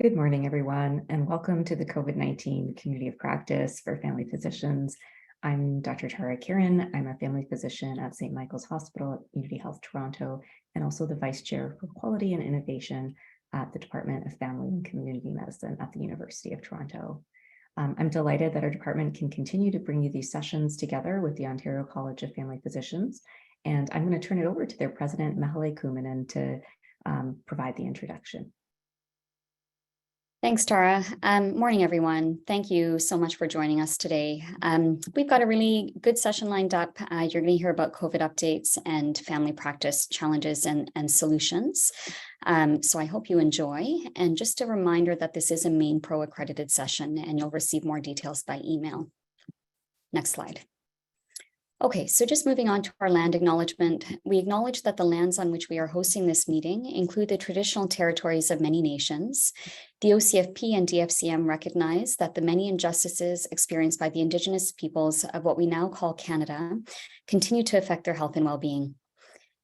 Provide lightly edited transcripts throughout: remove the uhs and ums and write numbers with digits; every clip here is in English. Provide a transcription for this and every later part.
Good morning, everyone, and welcome to the COVID-19 Community of Practice for Family Physicians. I'm Dr. Tara Kiran. I'm a family physician at St. Michael's Hospital at Community Health Toronto, and also the Vice Chair for Quality and Innovation at the Department of Family and Community Medicine at the University of Toronto. I'm delighted that our department can continue to bring you these sessions together with the Ontario College of Family Physicians, and I'm going to turn it over to their president, Mekalai Kumanan, to provide the introduction. Thanks, Tara. Morning, everyone. Thank you so much for joining us today. We've got a really good session lined up. You're going to hear about COVID updates and family practice challenges and solutions. So I hope you enjoy. And just a reminder that this is a Main Pro accredited session and you'll receive more details by email. Next slide. Okay, so just moving on to our land acknowledgement, we acknowledge that the lands on which we are hosting this meeting include the traditional territories of many nations. The OCFP and DFCM recognize that the many injustices experienced by the Indigenous peoples of what we now call Canada continue to affect their health and well-being.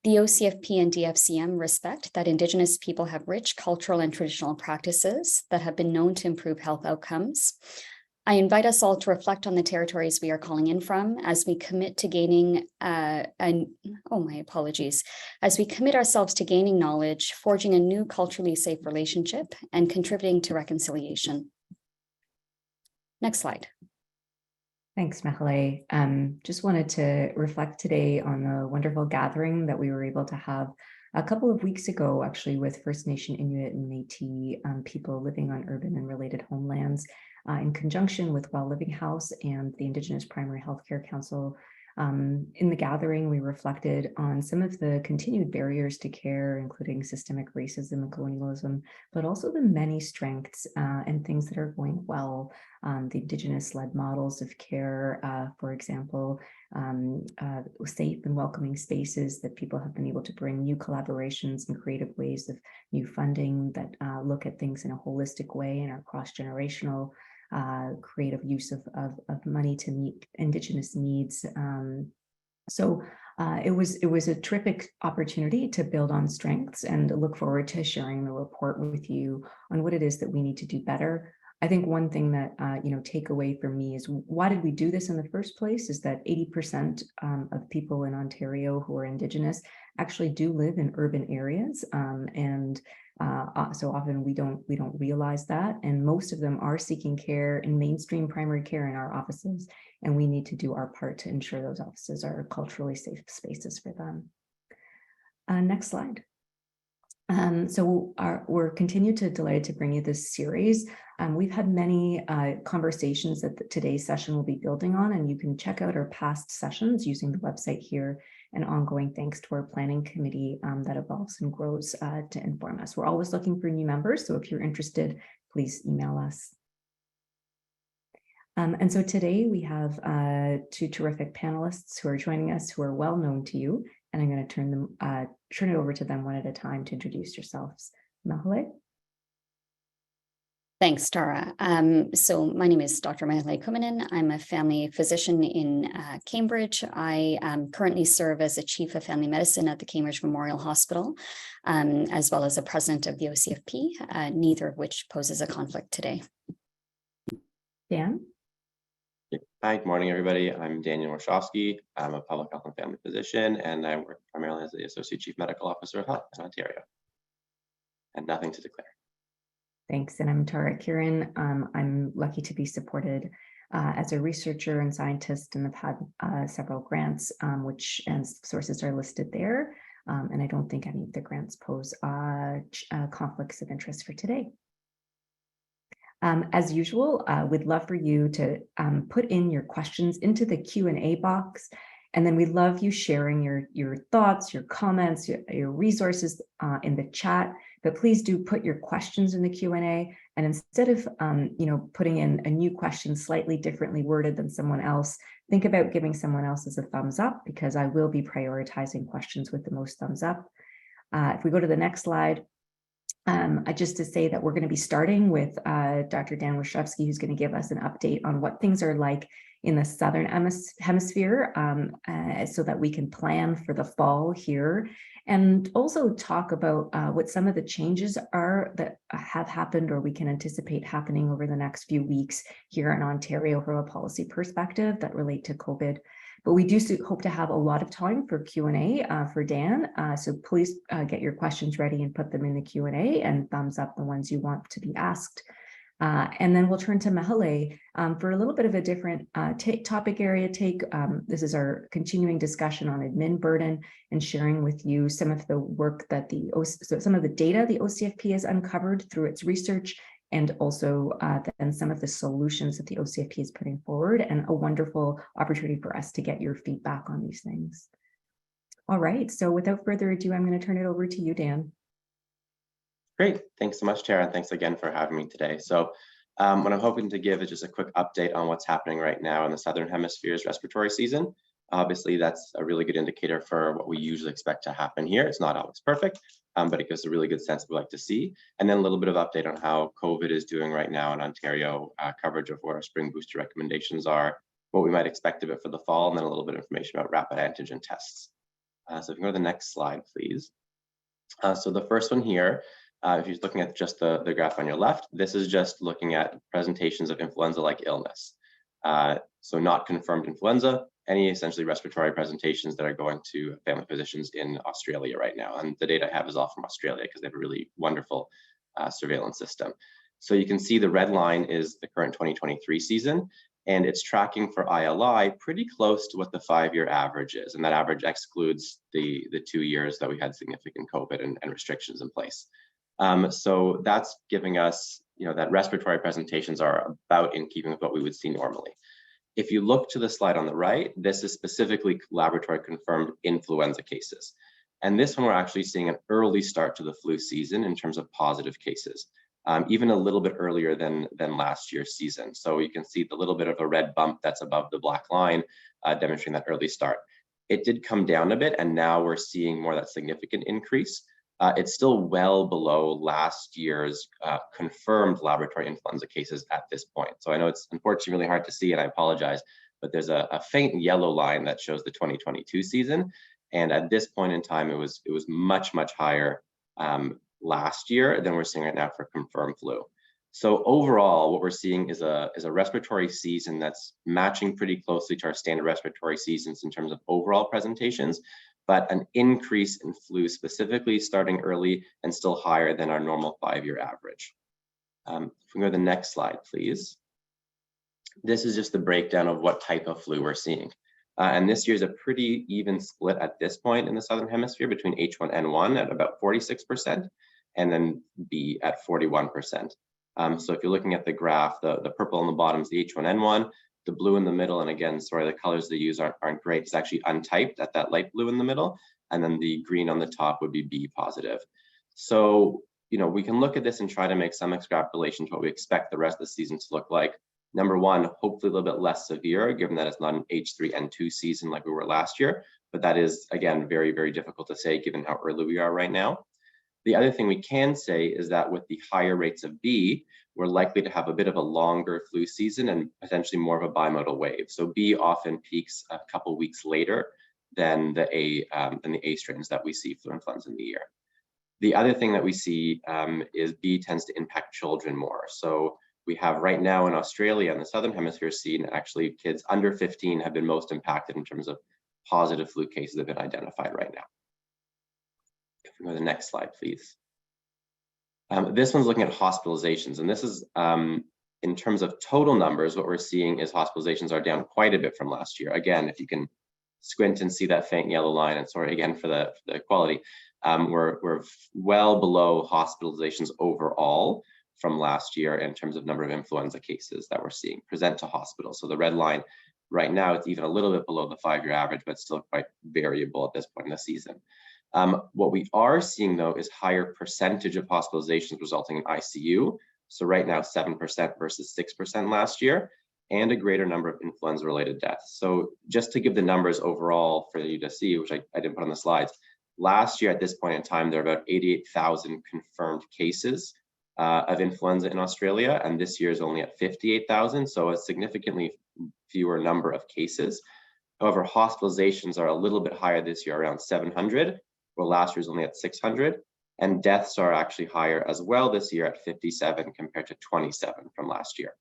The OCFP and DFCM respect that Indigenous people have rich cultural and traditional practices that have been known to improve health outcomes. I invite us all to reflect on the territories we are calling in from as we commit to gaining, as we commit ourselves to gaining knowledge, forging a new culturally safe relationship, and contributing to reconciliation. Next slide. Thanks, Mekalai. Just wanted to reflect today on the wonderful gathering that we were able to have a couple of weeks ago, actually, with First Nation, Inuit, and Métis people living on urban and related homelands. In conjunction with Well Living House and the Indigenous Primary Healthcare Council. In the gathering, we reflected on some of the continued barriers to care, including systemic racism and colonialism, but also the many strengths and things that are going well. The Indigenous-led models of care, for example, safe and welcoming spaces that people have been able to bring, new collaborations and creative ways of new funding that look at things in a holistic way and are cross-generational. Creative use of money to meet Indigenous needs. It was a terrific opportunity to build on strengths and look forward to sharing the report with you on what it is that we need to do better. I think one thing that, take away for me is why did we do this in the first place is that 80% of people in Ontario who are Indigenous actually do live in urban areas. So often we don't realize that, and most of them are seeking care in mainstream primary care in our offices, and we need to do our part to ensure those offices are culturally safe spaces for them. Next slide. We're delighted to bring you this series. We've had many conversations that today's session will be building on, and you can check out our past sessions using the website here. And ongoing thanks to our planning committee that evolves and grows to inform us. We're always looking for new members, so if you're interested, please email us. And so today we have two terrific panelists who are joining us who are well known to you, and I'm going to turn it over to them one at a time to introduce yourselves. Mekalai. Thanks, Tara. So my name is Dr. Mekalai Kumanan. I'm a family physician in Cambridge. I currently serve as a chief of family medicine at the Cambridge Memorial Hospital, as well as a president of the OCFP, neither of which poses a conflict today. Dan? Hi, good morning, everybody. I'm Daniel Warshafsky. I'm a public health and family physician, and I work primarily as the Associate Chief Medical Officer of Health in Ontario. And nothing to declare. Thanks, and I'm Tara Kiran. I'm lucky to be supported as a researcher and scientist, and have had several grants, and sources are listed there. And I don't think any of the grants pose conflicts of interest for today. As usual, we'd love for you to put in your questions into the Q&A box, and then we'd love you sharing your thoughts, your comments, your resources in the chat. But please do put your questions in the Q&A, and instead of putting in a new question slightly differently worded than someone else, think about giving someone else's a thumbs up, because I will be prioritizing questions with the most thumbs up. If we go to the next slide, Just to say that we're going to be starting with Dr. Dan Warshafsky, who's going to give us an update on what things are like in the Southern Hemisphere so that we can plan for the fall here, and also talk about what some of the changes are that have happened or we can anticipate happening over the next few weeks here in Ontario from a policy perspective that relate to COVID. But we do hope to have a lot of time for Q&A for Dan. So please get your questions ready and put them in the Q&A and thumbs up the ones you want to be asked. And then we'll turn to Mekalai for a little bit of a different topic area take. This is our continuing discussion on admin burden and sharing with you some of the work that some of the data the OCFP has uncovered through its research, and also then some of the solutions that the OCFP is putting forward, and a wonderful opportunity for us to get your feedback on these things. All right, so without further ado, I'm going to turn it over to you, Dan. Great, thanks so much, Tara, and thanks again for having me today. So what I'm hoping to give is just a quick update on what's happening right now in the Southern Hemisphere's respiratory season. Obviously, that's a really good indicator for what we usually expect to happen here. It's not always perfect, but it gives a really good sense of what we like to see. And then a little bit of update on how COVID is doing right now in Ontario, coverage of what our spring booster recommendations are, what we might expect of it for the fall, and then a little bit of information about rapid antigen tests. So if you go to the next slide, please. So the first one here, if you're looking at just the graph on your left, this is just looking at presentations of influenza-like illness. So not confirmed influenza, any essentially respiratory presentations that are going to family physicians in Australia right now. And the data I have is all from Australia because they have a really wonderful surveillance system. So you can see the red line is the current 2023 season, and it's tracking for ILI pretty close to what the 5-year average is. And that average excludes the 2 years that we had significant COVID and restrictions in place. So that's giving us, that respiratory presentations are about in keeping with what we would see normally. If you look to the slide on the right, this is specifically laboratory confirmed influenza cases. And this one, we're actually seeing an early start to the flu season in terms of positive cases, even a little bit earlier than last year's season. So you can see the little bit of a red bump that's above the black line, demonstrating that early start. It did come down a bit, and now we're seeing more of that significant increase. It's still well below last year's confirmed laboratory influenza cases at this point. So I know it's unfortunately really hard to see, and I apologize, but there's a faint yellow line that shows the 2022 season. And at this point in time, it was much, much higher last year than we're seeing right now for confirmed flu. So overall, what we're seeing is a respiratory season that's matching pretty closely to our standard respiratory seasons in terms of overall presentations, but an increase in flu specifically starting early and still higher than our normal 5-year average. If we go to the next slide, please. This is just the breakdown of what type of flu we're seeing. And this year is a pretty even split at this point in the Southern Hemisphere between H1N1 at about 46% and then B at 41%. So if you're looking at the graph, the purple on the bottom is the H1N1, the blue in the middle, and again, sorry, the colors they use aren't great. It's actually untyped at that light blue in the middle, and then the green on the top would be B positive. So, we can look at this and try to make some extrapolation to what we expect the rest of the season to look like. Number one, hopefully a little bit less severe, given that it's not an H3N2 season like we were last year, but that is, again, very, very difficult to say given how early we are right now. The other thing we can say is that with the higher rates of B, we're likely to have a bit of a longer flu season and potentially more of a bimodal wave. So B often peaks a couple weeks later than the A strains that we see flu influenza in the year. The other thing that we see is B tends to impact children more. So we have right now in Australia and the Southern Hemisphere scene, actually kids under 15 have been most impacted in terms of positive flu cases that have been identified right now. If we go to the next slide, please. This one's looking at hospitalizations, and this is in terms of total numbers, what we're seeing is hospitalizations are down quite a bit from last year. Again, if you can squint and see that faint yellow line, and sorry again for the quality, we're well below hospitalizations overall from last year in terms of number of influenza cases that we're seeing present to hospitals. So the red line right now, it's even a little bit below the 5-year average, but still quite variable at this point in the season. What we are seeing, though, is higher percentage of hospitalizations resulting in ICU. So right now, 7% versus 6% last year, and a greater number of influenza-related deaths. So just to give the numbers overall for you to see, which I didn't put on the slides, Last year at this point in time, there are about 88,000 confirmed cases of influenza in Australia, and this year is only at 58,000, so a significantly fewer number of cases. However, hospitalizations are a little bit higher this year, around 700, where last year was only at 600, and deaths are actually higher as well this year at 57 compared to 27 from last year.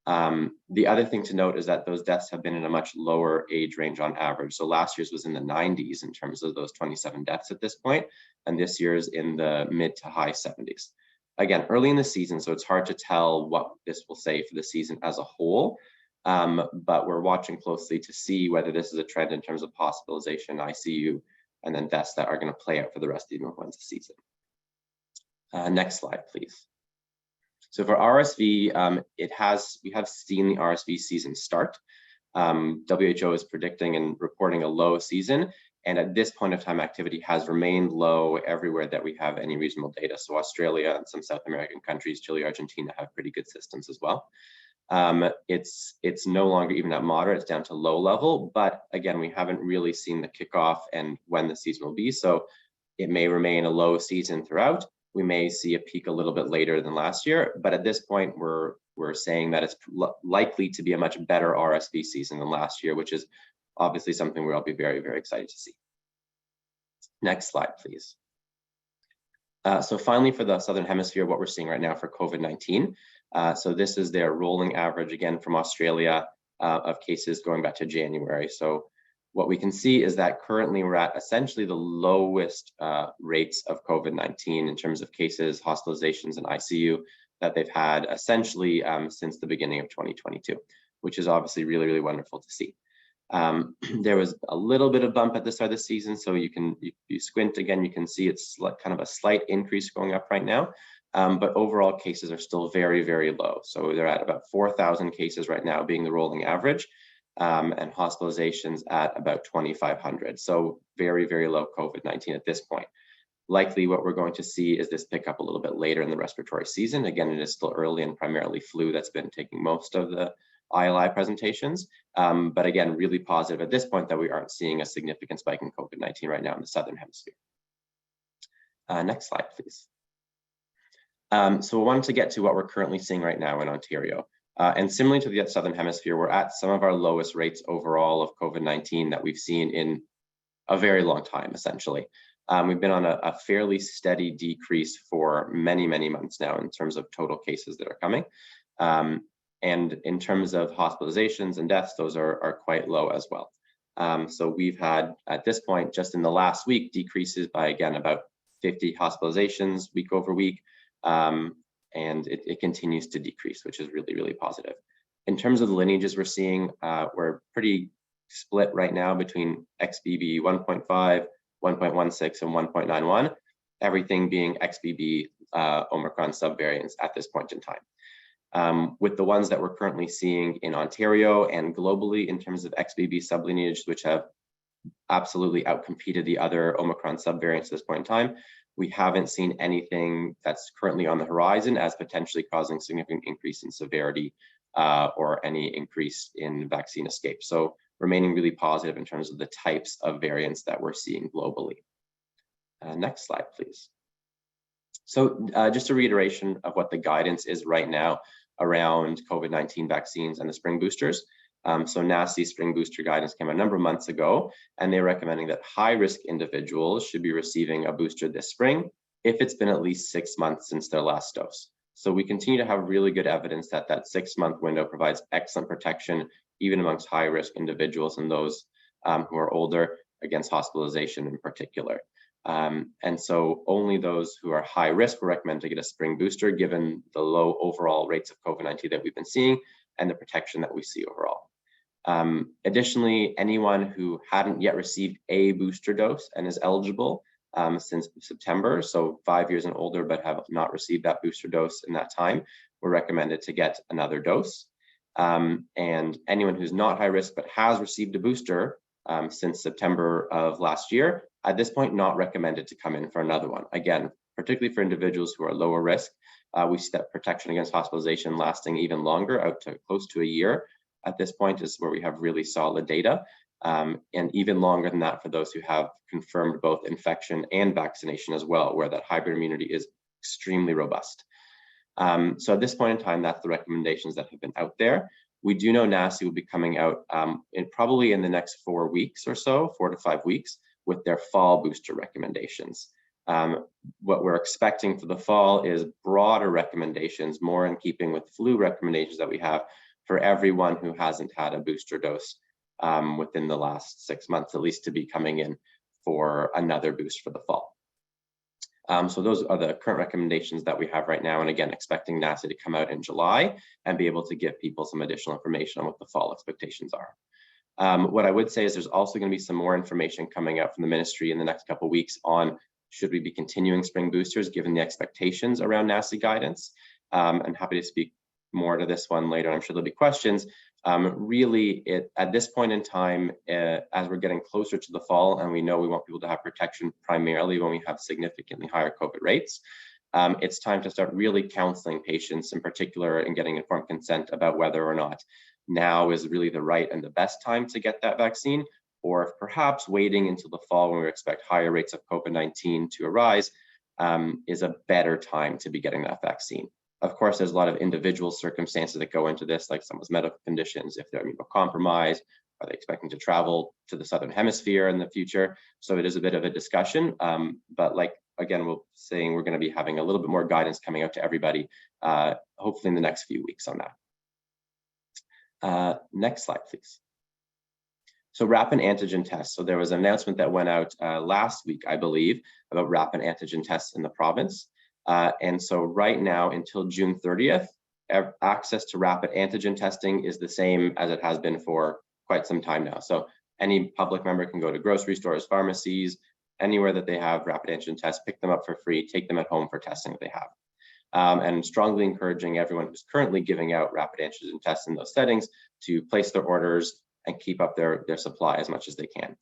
The other thing to note is that those deaths have been in a much lower age range on average. So last year's was in the 90s in terms of those 27 deaths at this point, and this year's in the mid to high 70s. Again, early in the season, so it's hard to tell what this will say for the season as a whole, but we're watching closely to see whether this is a trend in terms of hospitalization, ICU, and then deaths that are going to play out for the rest of the influenza season. Next slide, please. So for RSV, we have seen the RSV season start. WHO is predicting and reporting a low season, and at this point of time, activity has remained low everywhere that we have any reasonable data. So Australia and some South American countries, Chile, Argentina, have pretty good systems as well. It's no longer even at moderate, it's down to low level, but again, we haven't really seen the kickoff and when the season will be. So it may remain a low season throughout. We may see a peak a little bit later than last year, but at this point, we're saying that it's likely to be a much better RSV season than last year, which is obviously something we'll all be very, very excited to see. Next slide, please. So finally, for the Southern Hemisphere, what we're seeing right now for COVID-19. So this is their rolling average, again, from Australia of cases going back to January. So what we can see is that currently we're at essentially the lowest rates of COVID-19 in terms of cases, hospitalizations, and ICU that they've had essentially since the beginning of 2022, which is obviously really, really wonderful to see. There was a little bit of bump at the start of the season, so you squint again, you can see it's kind of a slight increase going up right now, but overall cases are still very, very low. So they're at about 4,000 cases right now being the rolling average, and hospitalizations at about 2,500. So very, very low COVID-19 at this point. Likely what we're going to see is this pick up a little bit later in the respiratory season. Again, it is still early and primarily flu that's been taking most of the ILI presentations. But again, really positive at this point that we aren't seeing a significant spike in COVID-19 right now in the Southern Hemisphere. Next slide, please. So we wanted to get to what we're currently seeing right now in Ontario. And similarly to the Southern Hemisphere, we're at some of our lowest rates overall of COVID-19 that we've seen in a very long time, essentially. We've been on a fairly steady decrease for many, many months now in terms of total cases that are coming. And in terms of hospitalizations and deaths, those are quite low as well. So we've had, at this point, just in the last week, decreases by, again, about 50 hospitalizations week over week. And it continues to decrease, which is really, really positive. In terms of the lineages we're seeing, we're pretty split right now between XBB 1.5, 1.16, and 1.91, everything being XBB Omicron subvariants at this point in time. With the ones that we're currently seeing in Ontario and globally in terms of XBB sublineages, which have absolutely outcompeted the other Omicron subvariants at this point in time, we haven't seen anything that's currently on the horizon as potentially causing significant increase in severity or any increase in vaccine escape. So remaining really positive in terms of the types of variants that we're seeing globally. Next slide, please. So just a reiteration of what the guidance is right now around COVID-19 vaccines and the spring boosters. So NACI spring booster guidance came a number of months ago, and they're recommending that high-risk individuals should be receiving a booster this spring if it's been at least 6 months since their last dose. So we continue to have really good evidence that that 6-month window provides excellent protection, even amongst high-risk individuals and those who are older, against hospitalization in particular. And so only those who are high risk were recommended to get a spring booster, given the low overall rates of COVID-19 that we've been seeing and the protection that we see overall. Additionally, anyone who hadn't yet received a booster dose and is eligible since September, so 5 years and older, but have not received that booster dose in that time, were recommended to get another dose. And anyone who's not high risk but has received a booster since September of last year, at this point, not recommended to come in for another one. Again, particularly for individuals who are lower risk, we see that protection against hospitalization lasting even longer, out to close to a year. At this point is where we have really solid data. and even longer than that for those who have confirmed both infection and vaccination as well, where that hybrid immunity is extremely robust. So at this point in time, that's the recommendations that have been out there. We do know NACI will be coming out probably in the next 4 weeks or so, 4 to 5 weeks, with their fall booster recommendations. What we're expecting for the fall is broader recommendations, more in keeping with flu recommendations that we have for everyone who hasn't had a booster dose within the last 6 months, at least, to be coming in for another boost for the fall. So those are the current recommendations that we have right now. And again, expecting NACI to come out in July and be able to give people some additional information on what the fall expectations are. What I would say is there's also going to be some more information coming out from the ministry in the next couple of weeks on should we be continuing spring boosters given the expectations around NACI guidance. I'm happy to speak more to this one later. I'm sure there'll be questions. Really, at this point in time, as we're getting closer to the fall, and we know we want people to have protection primarily when we have significantly higher COVID rates, it's time to start really counseling patients in particular and getting informed consent about whether or not now is really the right and the best time to get that vaccine, or if perhaps waiting until the fall when we expect higher rates of COVID-19 to arise is a better time to be getting that vaccine. Of course, there's a lot of individual circumstances that go into this, like someone's medical conditions, if they're immunocompromised, are they expecting to travel to the Southern Hemisphere in the future? So it is a bit of a discussion, but like, again, we're saying we're going to be having a little bit more guidance coming out to everybody, hopefully in the next few weeks on that. Next slide, please. So rapid antigen tests. So there was an announcement that went out last week, I believe, about rapid antigen tests in the province. And so right now, until June 30th, access to rapid antigen testing is the same as it has been for quite some time now. So any public member can go to grocery stores, pharmacies, anywhere that they have rapid antigen tests, pick them up for free, take them at home for testing that they have. And strongly encouraging everyone who's currently giving out rapid antigen tests in those settings to place their orders and keep up their supply as much as they can.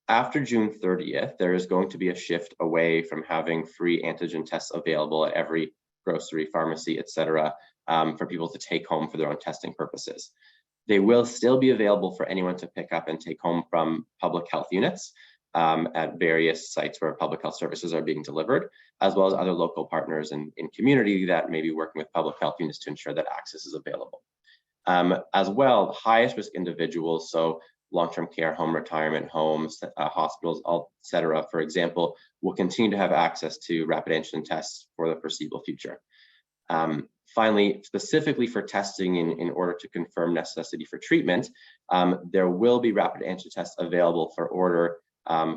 After June 30th, there is going to be a shift away from having free antigen tests available at every grocery, pharmacy, etc., for people to take home for their own testing purposes. They will still be available for anyone to pick up and take home from public health units at various sites where public health services are being delivered, as well as other local partners in community that may be working with public health units to ensure that access is available. As well, highest risk individuals, so long-term care, home retirement homes, hospitals, etc., for example, will continue to have access to rapid antigen tests for the foreseeable future. Finally, specifically for testing in order to confirm necessity for treatment, there will be rapid antigen tests available for order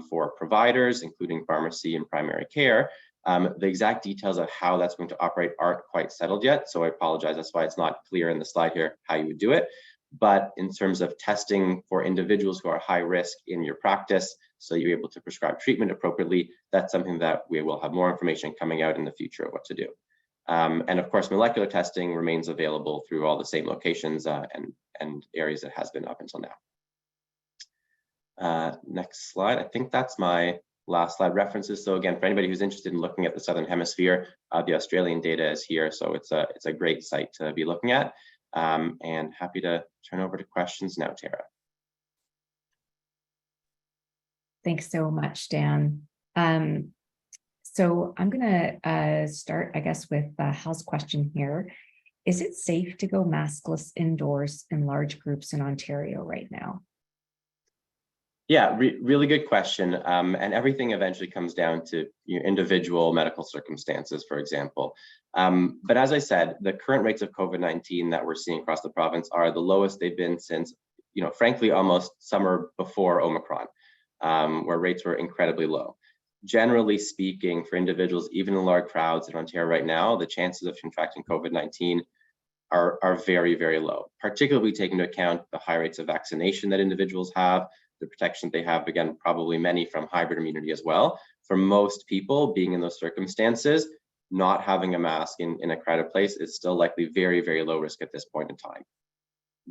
for providers, including pharmacy and primary care. The exact details of how that's going to operate aren't quite settled yet, so I apologize. That's why it's not clear in the slide here how you would do it. But in terms of testing for individuals who are high risk in your practice, so you're able to prescribe treatment appropriately, that's something that we will have more information coming out in the future of what to do. And of course, molecular testing remains available through all the same locations and areas it has been up until now. Next slide. I think that's my last slide. References. So again, for anybody who's interested in looking at the Southern Hemisphere, the Australian data is here. So it's a great site to be looking at. And happy to turn over to questions now, Tara. Thanks so much, Dan. So I'm going to start, I guess, with Hal's question here. Is it safe to go maskless indoors in large groups in Ontario right now? Yeah, really good question. And everything eventually comes down to individual medical circumstances, for example. But as I said, the current rates of COVID-19 that we're seeing across the province are the lowest they've been since, frankly, almost summer before Omicron, where rates were incredibly low. Generally speaking, for individuals, even in large crowds in Ontario right now, the chances of contracting COVID-19 are very, very low, particularly taking into account the high rates of vaccination that individuals have, the protection they have, again, probably many from hybrid immunity as well. For most people being in those circumstances, not having a mask in a crowded place is still likely very, very low risk at this point in time.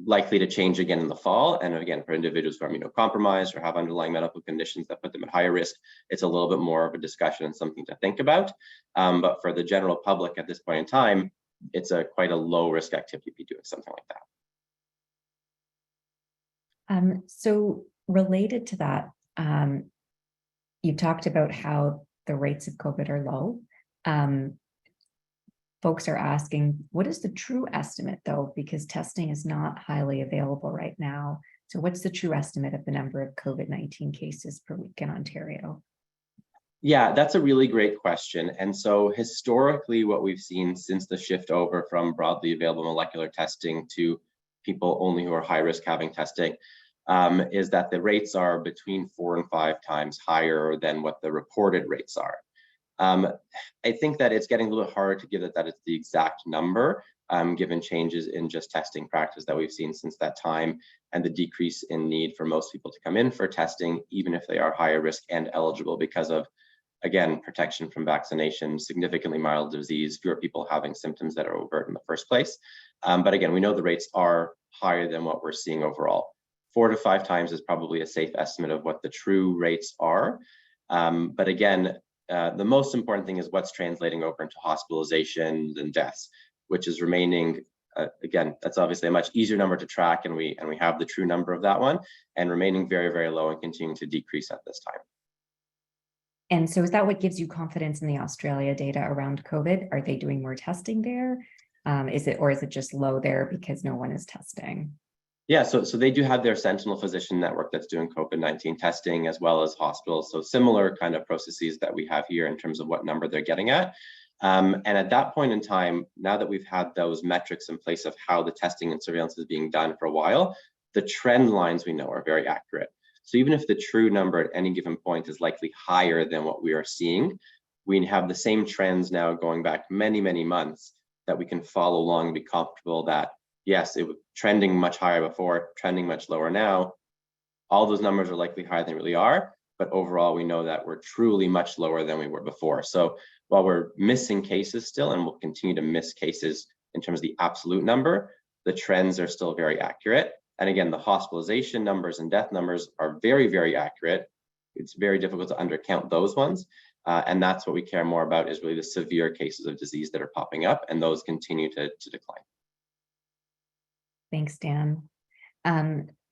Likely to change again in the fall. And again, for individuals who are immunocompromised or have underlying medical conditions that put them at higher risk, it's a little bit more of a discussion and something to think about. But for the general public at this point in time, it's quite a low risk activity to be doing something like that. So related to that, you talked about how the rates of COVID are low. Folks are asking, what is the true estimate though? Because testing is not highly available right now. So what's the true estimate of the number of COVID-19 cases per week in Ontario? Yeah, that's a really great question. And so historically, what we've seen since the shift over from broadly available molecular testing to people only who are high risk having testing, is that the rates are between 4 and 5 times higher than what the reported rates are. I think that it's getting a little bit harder to give that it's the exact number, given changes in just testing practice that we've seen since that time, and the decrease in need for most people to come in for testing, even if they are higher risk and eligible because of, again, protection from vaccination, significantly mild disease, fewer people having symptoms that are overt in the first place. But again, we know the rates are higher than what we're seeing overall. 4 to 5 times is probably a safe estimate of what the true rates are. But again, the most important thing is what's translating over into hospitalizations and deaths, which is remaining, again, that's obviously a much easier number to track, and we have the true number of that one, and remaining very, very low and continuing to decrease at this time. And so is that what gives you confidence in the Australia data around COVID? Are they doing more testing there? Is it just low there because no one is testing? Yeah, so they do have their Sentinel physician network that's doing COVID-19 testing, as well as hospitals. So similar kind of processes that we have here in terms of what number they're getting at. And at that point in time, now that we've had those metrics in place of how the testing and surveillance is being done for a while, the trend lines we know are very accurate. So even if the true number at any given point is likely higher than what we are seeing, we have the same trends now going back many, many months that we can follow along and be comfortable that, yes, it was trending much higher before, trending much lower now. All those numbers are likely higher than they really are, but overall we know that we're truly much lower than we were before. So while we're missing cases still, and we'll continue to miss cases in terms of the absolute number, the trends are still very accurate. And again, the hospitalization numbers and death numbers are very, very accurate. It's very difficult to undercount those ones. And that's what we care more about, is really the severe cases of disease that are popping up, and those continue to decline. Thanks, Dan.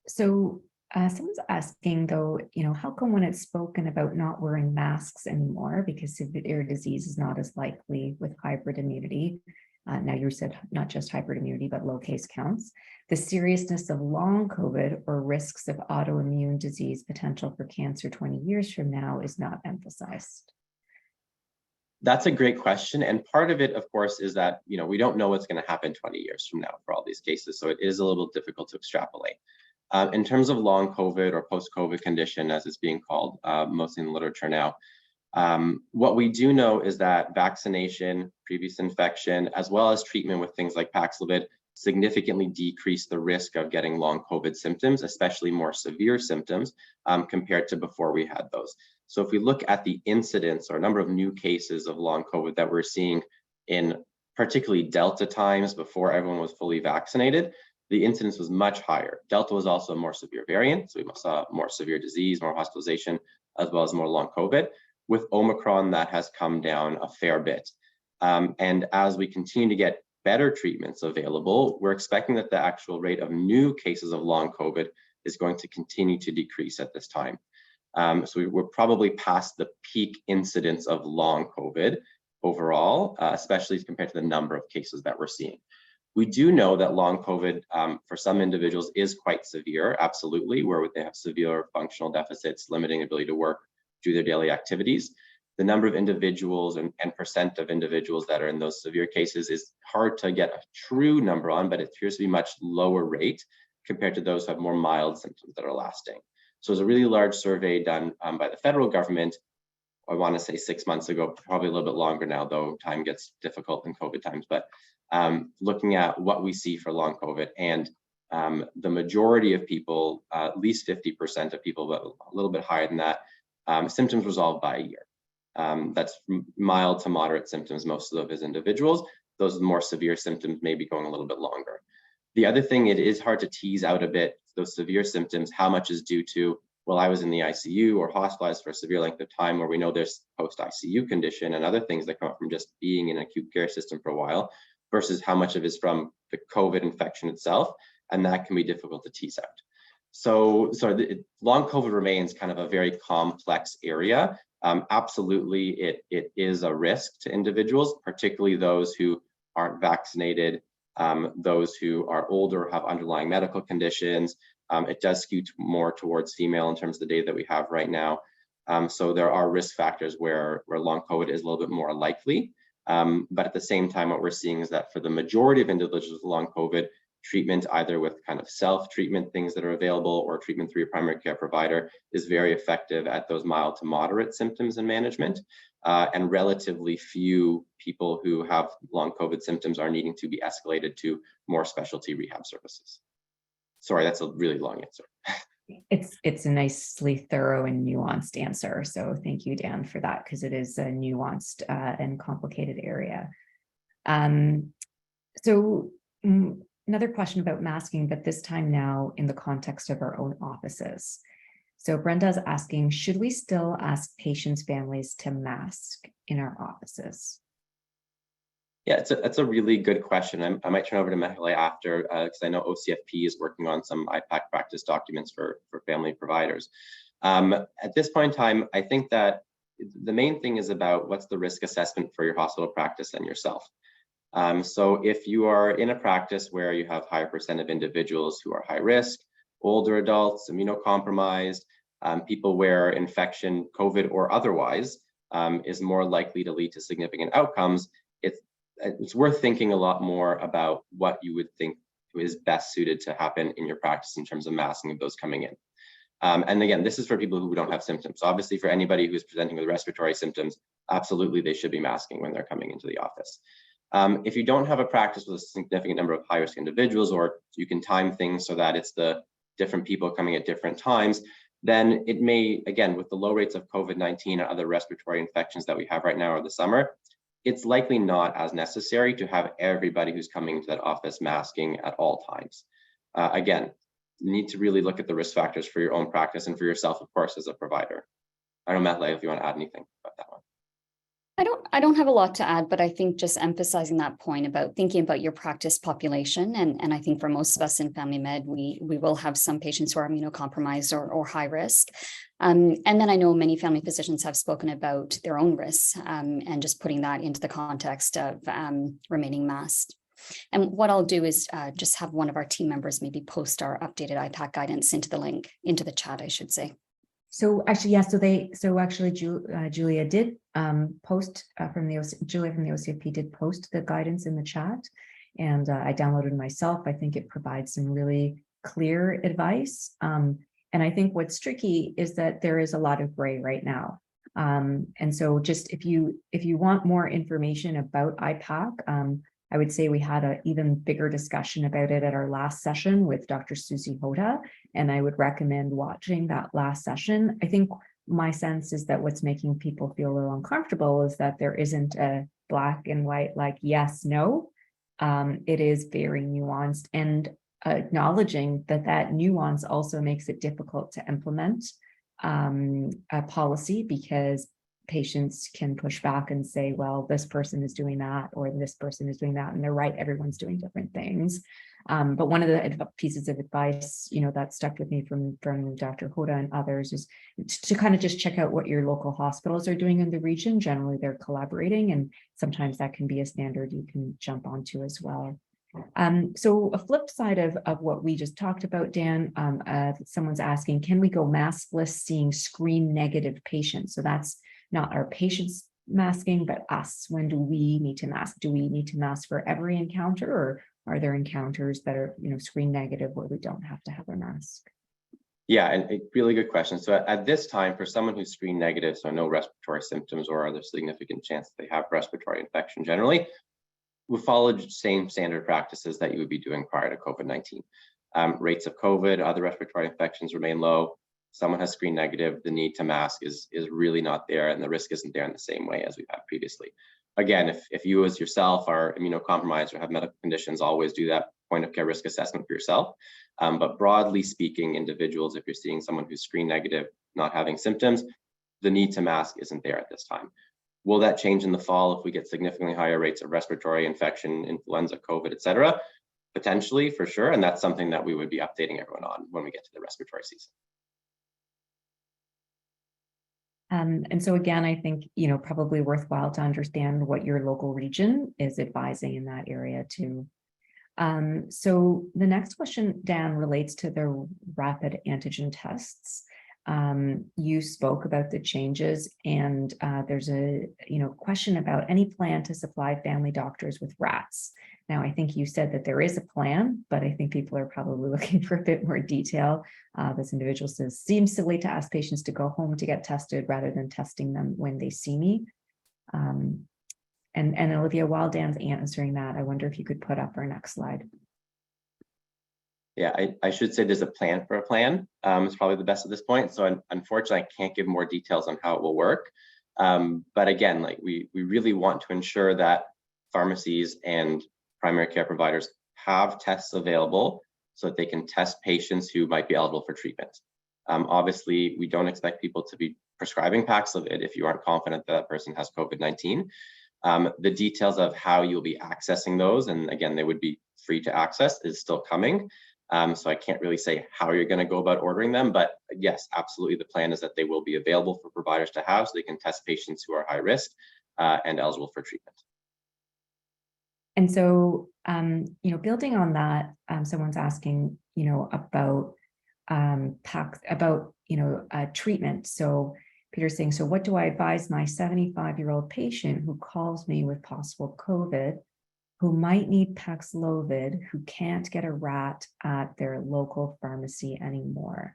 Someone's asking though, how come when it's spoken about not wearing masks anymore because severe disease is not as likely with hybrid immunity? Now you said not just hybrid immunity, but low case counts. The seriousness of long COVID or risks of autoimmune disease potential for cancer 20 years from now is not emphasized. That's a great question. And part of it, of course, is that, we don't know what's going to happen 20 years from now for all these cases. So it is a little difficult to extrapolate. In terms of long COVID or post-COVID condition, as it's being called, mostly in the literature now, what we do know is that vaccination, previous infection, as well as treatment with things like Paxlovid significantly decrease the risk of getting long COVID symptoms, especially more severe symptoms, compared to before we had those. So if we look at the incidence or number of new cases of long COVID that we're seeing in particularly Delta times before everyone was fully vaccinated, the incidence was much higher. Delta was also a more severe variant, so we saw more severe disease, more hospitalization, as well as more long COVID. With Omicron, that has come down a fair bit. And as we continue to get better treatments available, we're expecting that the actual rate of new cases of long COVID is going to continue to decrease at this time. So we're probably past the peak incidence of long COVID overall, especially compared to the number of cases that we're seeing. We do know that long COVID for some individuals is quite severe, absolutely, where they have severe functional deficits, limiting ability to work, do their daily activities. The number of individuals and percent of individuals that are in those severe cases is hard to get a true number on, but it appears to be much lower rate compared to those who have more mild symptoms that are lasting. So there's a really large survey done by the federal government, I want to say 6 months ago, probably a little bit longer now, though time gets difficult in COVID times, but looking at what we see for long COVID, and the majority of people, at least 50% of people, but a little bit higher than that, symptoms resolved by a year. That's mild to moderate symptoms, most of those individuals. Those more severe symptoms may be going a little bit longer. The other thing, it is hard to tease out a bit, those severe symptoms, how much is due to, well, I was in the ICU or hospitalized for a severe length of time, where we know there's post-ICU condition and other things that come up from just being in an acute care system for a while, versus how much of it is from the COVID infection itself, and that can be difficult to tease out. Long COVID remains kind of a very complex area. Absolutely, it is a risk to individuals, particularly those who aren't vaccinated, those who are older, have underlying medical conditions. It does skew more towards female in terms of the data that we have right now. So there are risk factors where long COVID is a little bit more likely. But at the same time, what we're seeing is that for the majority of individuals with long COVID, treatment either with kind of self-treatment things that are available or treatment through your primary care provider is very effective at those mild to moderate symptoms and management. And relatively few people who have long COVID symptoms are needing to be escalated to more specialty rehab services. Sorry, that's a really long answer. It's a nicely thorough and nuanced answer. So thank you, Dan, for that, because it is a nuanced and complicated area. Another question about masking, but this time now in the context of our own offices. So Brenda's asking, should we still ask patients' families to mask in our offices? Yeah, it's a really good question. I might turn over to Mekalai after, because I know OCFP is working on some IPAC practice documents for family providers. At this point in time, I think that the main thing is about what's the risk assessment for your hospital practice and yourself. So if you are in a practice where you have higher percent of individuals who are high risk, older adults, immunocompromised, people where infection, COVID or otherwise, is more likely to lead to significant outcomes, it's worth thinking a lot more about what you would think is best suited to happen in your practice in terms of masking of those coming in. And again, this is for people who don't have symptoms. So obviously for anybody who's presenting with respiratory symptoms, absolutely they should be masking when they're coming into the office. If you don't have a practice with a significant number of high-risk individuals, or you can time things so that it's the different people coming at different times, then it may, again, with the low rates of COVID-19 and other respiratory infections that we have right now over the summer, it's likely not as necessary to have everybody who's coming to that office masking at all times. Again, you need to really look at the risk factors for your own practice and for yourself, of course, as a provider. I don't know, Mekalai, if you want to add anything about that one. I don't have a lot to add, but I think just emphasizing that point about thinking about your practice population. And I think for most of us in family med, we will have some patients who are immunocompromised or high risk. And then I know many family physicians have spoken about their own risks and just putting that into the context of remaining masked. And what I'll do is just have one of our team members maybe post our updated IPAC guidance into the chat, I should say. So actually, yeah. So actually, Julia did post Julia from the OCFP did post the guidance in the chat, and I downloaded myself. I think it provides some really clear advice. And I think what's tricky is that there is a lot of gray right now. And so, just if you want more information about IPAC, I would say we had an even bigger discussion about it at our last session with Dr. Susie Hoda, and I would recommend watching that last session. I think my sense is that what's making people feel a little uncomfortable is that there isn't a black and white, like yes, no. It is very nuanced, and acknowledging that nuance also makes it difficult to implement a policy, because patients can push back and say, well, this person is doing that, or this person is doing that, and they're right, everyone's doing different things. But one of the pieces of advice, that stuck with me from Dr. Hoda and others is to kind of just check out what your local hospitals are doing in the region. Generally, they're collaborating, and sometimes that can be a standard you can jump onto as well. So a flip side of what we just talked about, Dan, someone's asking, can we go maskless seeing screen negative patients? So that's not our patients masking, but us. When do we need to mask? Do we need to mask for every encounter, or are there encounters that are, screen negative where we don't have to have a mask? Yeah, and a really good question. So at this time, for someone who's screen negative, so no respiratory symptoms or other significant chance that they have respiratory infection generally, we followed the same standard practices that you would be doing prior to COVID-19. Rates of COVID, other respiratory infections remain low. Someone has screen negative, the need to mask is really not there, and the risk isn't there in the same way as we've had previously. Again, if you as yourself are immunocompromised or have medical conditions, always do that point of care risk assessment for yourself. But broadly speaking, individuals, if you're seeing someone who's screen negative, not having symptoms, the need to mask isn't there at this time. Will that change in the fall if we get significantly higher rates of respiratory infection, influenza, COVID, et cetera? potentially, for sure, and that's something that we would be updating everyone on when we get to the respiratory season. And so again, I think, probably worthwhile to understand what your local region is advising in that area too. So the next question, Dan, relates to the rapid antigen tests. You spoke about the changes, and there's a question about any plan to supply family doctors with rats. Now, I think you said that there is a plan, but I think people are probably looking for a bit more detail. This individual says, seems silly to ask patients to go home to get tested rather than testing them when they see me. And Olivia, while Dan's answering that, I wonder if you could put up our next slide. Yeah, I should say there's a plan for a plan. It's probably the best at this point. So unfortunately, I can't give more details on how it will work. But again, like we really want to ensure that pharmacies and primary care providers have tests available so that they can test patients who might be eligible for treatment. Obviously, we don't expect people to be prescribing Paxlovid if you aren't confident that that person has COVID-19. The details of how you'll be accessing those, and again, they would be free to access, is still coming. So I can't really say how you're going to go about ordering them, but yes, absolutely. The plan is that they will be available for providers to have so they can test patients who are high risk and eligible for treatment. And so, building on that, someone's asking, about treatment. So Peter's saying, so what do I advise my 75-year-old patient who calls me with possible COVID, who might need Paxlovid, who can't get a rat at their local pharmacy anymore?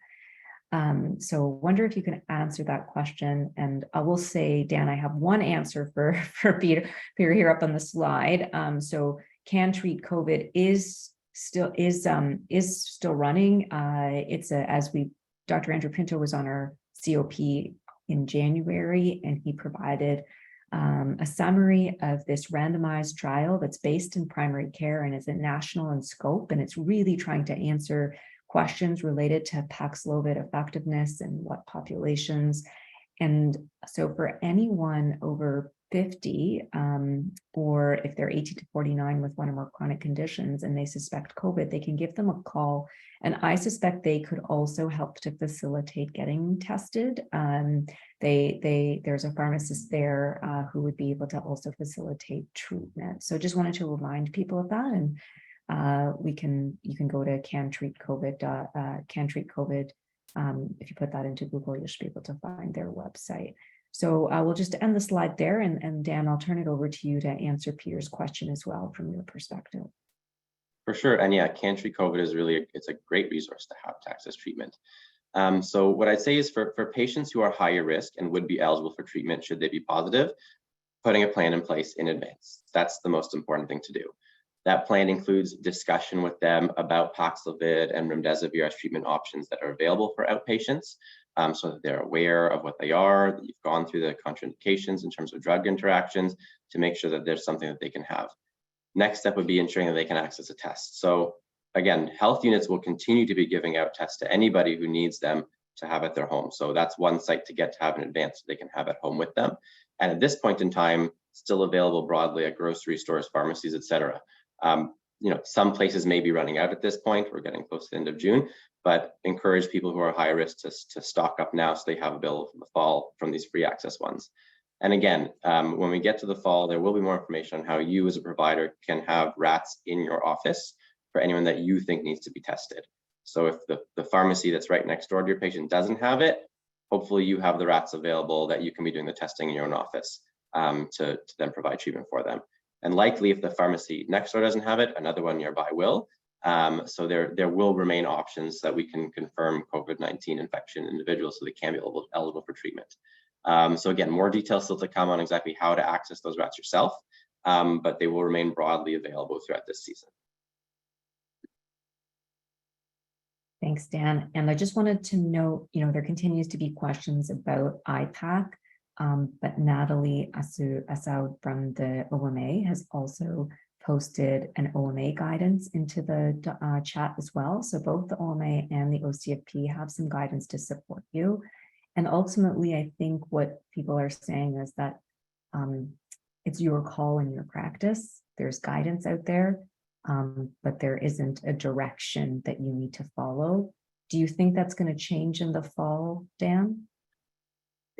So wonder if you can answer that question. And I will say, Dan, I have one answer for Peter here up on the slide. So Can Treat COVID is still running. Dr. Andrew Pinto was on our COP in January, and he provided a summary of this randomized trial that's based in primary care and is national in scope, and it's really trying to answer questions related to Paxlovid effectiveness and what populations. And so for anyone over 50, or if they're 18 to 49 with one or more chronic conditions and they suspect COVID, they can give them a call. And I suspect they could also help to facilitate getting tested. There's a pharmacist there who would be able to also facilitate treatment. So just wanted to remind people of that. And you can go to Can Treat COVID. If you put that into Google, you should be able to find their website. So we'll just end the slide there, and Dan, I'll turn it over to you to answer Peter's question as well from your perspective. For sure, and yeah, Can Treat COVID is it's a great resource to have to access treatment. So what I'd say is for patients who are higher risk and would be eligible for treatment should they be positive, putting a plan in place in advance. That's the most important thing to do. That plan includes discussion with them about Paxlovid and remdesivir as treatment options that are available for outpatients, so that they're aware of what they are, that you've gone through the contraindications in terms of drug interactions to make sure that there's something that they can have. Next step would be ensuring that they can access a test. So again, health units will continue to be giving out tests to anybody who needs them to have at their home. So that's one site to get to have in advance so they can have at home with them. And at this point in time, still available broadly at grocery stores, pharmacies, et cetera. Some places may be running out at this point. We're getting close to the end of June, but encourage people who are high risk to stock up now so they have available for the fall from these free access ones. And again, when we get to the fall, there will be more information on how you as a provider can have rats in your office for anyone that you think needs to be tested. So if the pharmacy that's right next door to your patient doesn't have it, hopefully you have the rats available that you can be doing the testing in your own office to then provide treatment for them. And likely if the pharmacy next door doesn't have it, another one nearby will. So there will remain options that we can confirm COVID-19 infection individuals so they can be eligible for treatment. So again, more details still to come on exactly how to access those rats yourself, but they will remain broadly available throughout this season. Thanks, Dan. And I just wanted to note, there continues to be questions about IPAC, but Natalie Assaud from the OMA has also posted an OMA guidance into the chat as well. So both the OMA and the OCFP have some guidance to support you. And ultimately, I think what people are saying is that it's your call and your practice. There's guidance out there. but there isn't a direction that you need to follow. Do you think that's going to change in the fall, Dan?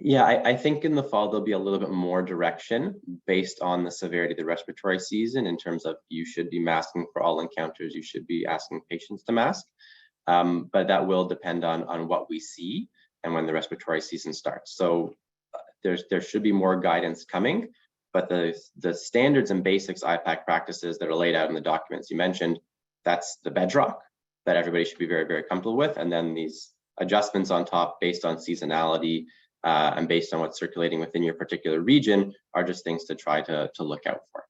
Yeah, I think in the fall, there'll be a little bit more direction based on the severity of the respiratory season in terms of you should be masking for all encounters, you should be asking patients to mask. But that will depend on what we see and when the respiratory season starts. So there should be more guidance coming, but the standards and basics IPAC practices that are laid out in the documents you mentioned, that's the bedrock that everybody should be very, very comfortable with. And then these adjustments on top based on seasonality and based on what's circulating within your particular region are just things to try to look out for.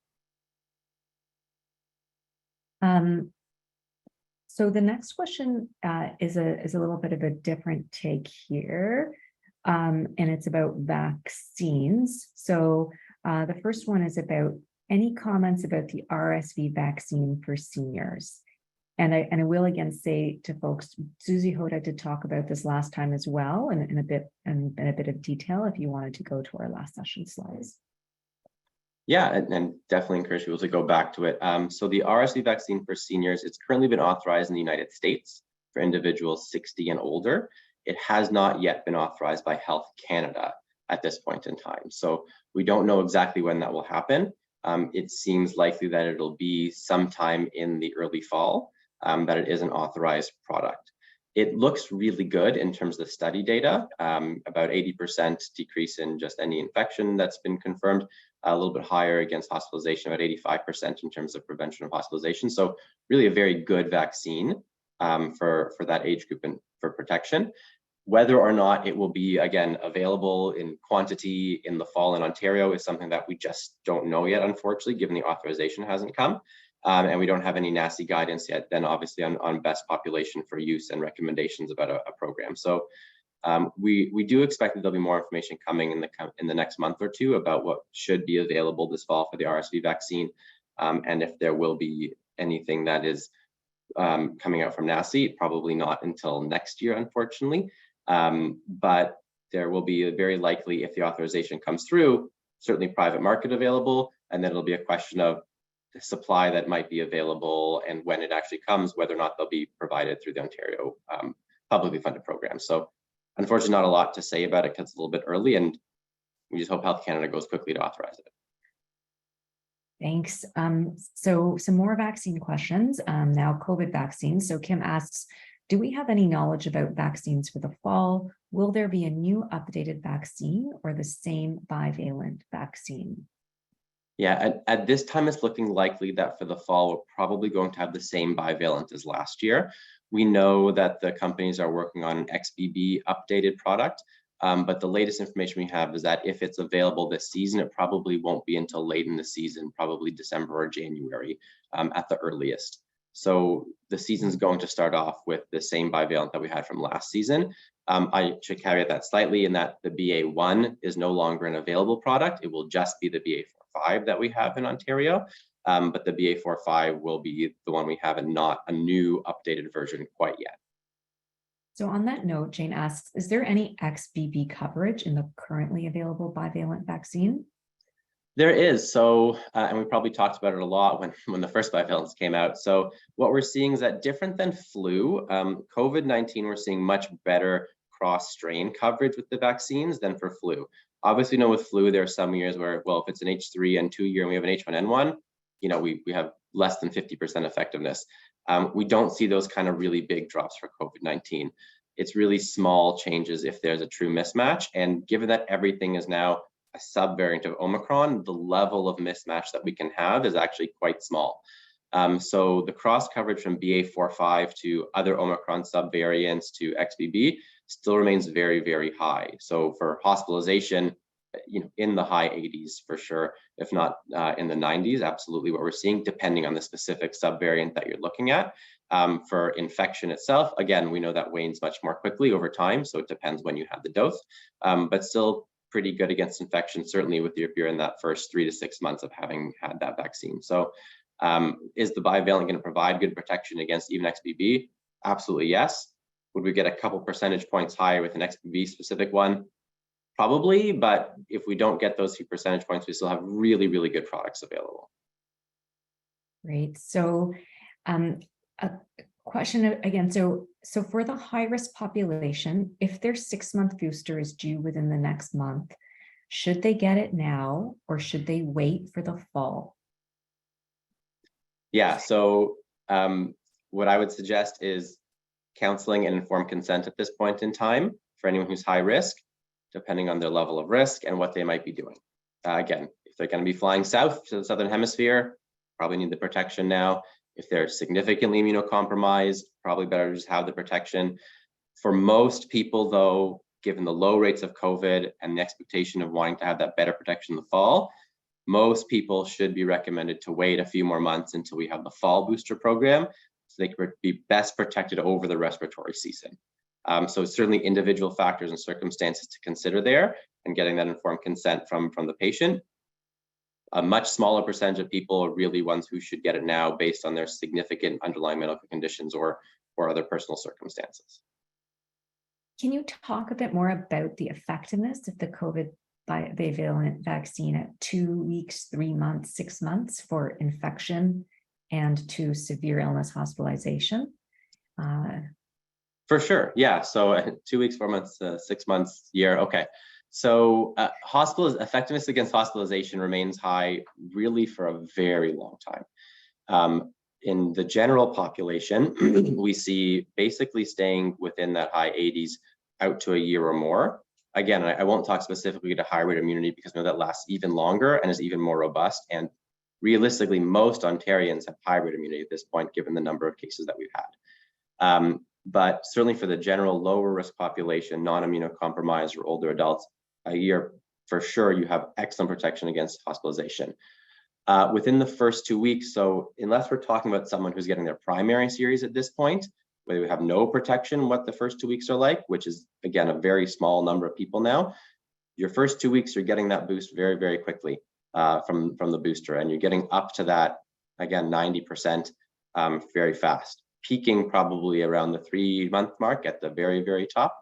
So the next question is a little bit of a different take here, and it's about vaccines. So the first one is about any comments about the RSV vaccine for seniors. And I will again say to folks, Susie Hoda did talk about this last time as well, and in a bit of detail if you wanted to go to our last session slides. Yeah, and definitely encourage people to go back to it. So the RSV vaccine for seniors, it's currently been authorized in the United States for individuals 60 and older. It has not yet been authorized by Health Canada at this point in time. So we don't know exactly when that will happen. It seems likely that it'll be sometime in the early fall that it is an authorized product. It looks really good in terms of the study data, about 80% decrease in just any infection that's been confirmed, a little bit higher against hospitalization, about 85% in terms of prevention of hospitalization. So really a very good vaccine for that age group and for protection. Whether or not it will be, again, available in quantity in the fall in Ontario is something that we just don't know yet, unfortunately, given the authorization hasn't come. And we don't have any NACI guidance yet, then obviously on best population for use and recommendations about a program. So we do expect that there'll be more information coming in the next month or two about what should be available this fall for the RSV vaccine. And if there will be anything that is coming out from NACI, probably not until next year, unfortunately. But there will be very likely, if the authorization comes through, certainly private market available, and then it'll be a question of the supply that might be available and when it actually comes, whether or not they'll be provided through the Ontario publicly funded program. So unfortunately, not a lot to say about it because it's a little bit early, and we just hope Health Canada goes quickly to authorize it. Thanks. So some more vaccine questions, now COVID vaccines. So Kim asks, do we have any knowledge about vaccines for the fall? Will there be a new updated vaccine or the same bivalent vaccine? Yeah, at this time, it's looking likely that for the fall, we're probably going to have the same bivalent as last year. We know that the companies are working on an XBB updated product, but the latest information we have is that if it's available this season, it probably won't be until late in the season, probably December or January at the earliest. So the season's going to start off with the same bivalent that we had from last season. I should caveat that slightly in that the BA1 is no longer an available product. It will just be the BA.4/5 that we have in Ontario, but the BA.4/5 will be the one we have and not a new updated version quite yet. So on that note, Jane asks, is there any XBB coverage in the currently available bivalent vaccine? There is. So, and we probably talked about it a lot when the first bivalents came out. So what we're seeing is that different than flu, COVID-19, we're seeing much better cross-strain coverage with the vaccines than for flu. Obviously, you know, with flu, there are some years where, well, if it's an H3N2 year and we have an H1N1, you know, we have less than 50% effectiveness. We don't see those kind of really big drops for COVID-19. It's really small changes if there's a true mismatch. And given that everything is now a subvariant of Omicron, the level of mismatch that we can have is actually quite small. So the cross coverage from BA.4/5 to other Omicron subvariants to XBB still remains very, very high. So for hospitalization, you know, in the high 80s for sure, if not in the 90s, absolutely what we're seeing, depending on the specific subvariant that you're looking at. For infection itself, again, we know that wanes much more quickly over time, so it depends when you have the dose, but still pretty good against infection, certainly with if you're in that first 3 to 6 months of having had that vaccine. So is the bivalent going to provide good protection against even XBB? Absolutely, yes. Would we get a couple percentage points higher with an XBB specific one? Probably, but if we don't get those few percentage points, we still have really, really good products available. Great. So a question again, so for the high-risk population, if their 6-month booster is due within the next month, should they get it now or should they wait for the fall? Yeah, so what I would suggest is counseling and informed consent at this point in time for anyone who's high risk, depending on their level of risk and what they might be doing. Again, if they're going to be flying south to the Southern Hemisphere, probably need the protection now. If they're significantly immunocompromised, probably better to just have the protection. For most people, though, given the low rates of COVID and the expectation of wanting to have that better protection in the fall, most people should be recommended to wait a few more months until we have the fall booster program, so they can be best protected over the respiratory season. So certainly individual factors and circumstances to consider there, and getting that informed consent from the patient. A much smaller percentage of people are really ones who should get it now based on their significant underlying medical conditions or other personal circumstances. Can you talk a bit more about the effectiveness of the COVID bivalent vaccine at 2 weeks, 3 months, 6 months for infection and to severe illness hospitalization? For sure, yeah. So 2 weeks, 4 months, 6 months, year. Okay. So effectiveness against hospitalization remains high really for a very long time. In the general population, we see basically staying within that high 80s out to a year or more. Again, I won't talk specifically to high rate immunity because we know that lasts even longer and is even more robust. And realistically, most Ontarians have high rate immunity at this point, given the number of cases that we've had. But certainly for the general lower risk population, non-immunocompromised or older adults, a year for sure, you have excellent protection against hospitalization. Within the first 2 weeks, so unless we're talking about someone who's getting their primary series at this point, where we have no protection, what the first 2 weeks are like, which is, again, a very small number of people now, your first 2 weeks, you're getting that boost very, very quickly from the booster, and you're getting up to that, again, 90% very fast, peaking probably around the 3-month mark at the very, very top,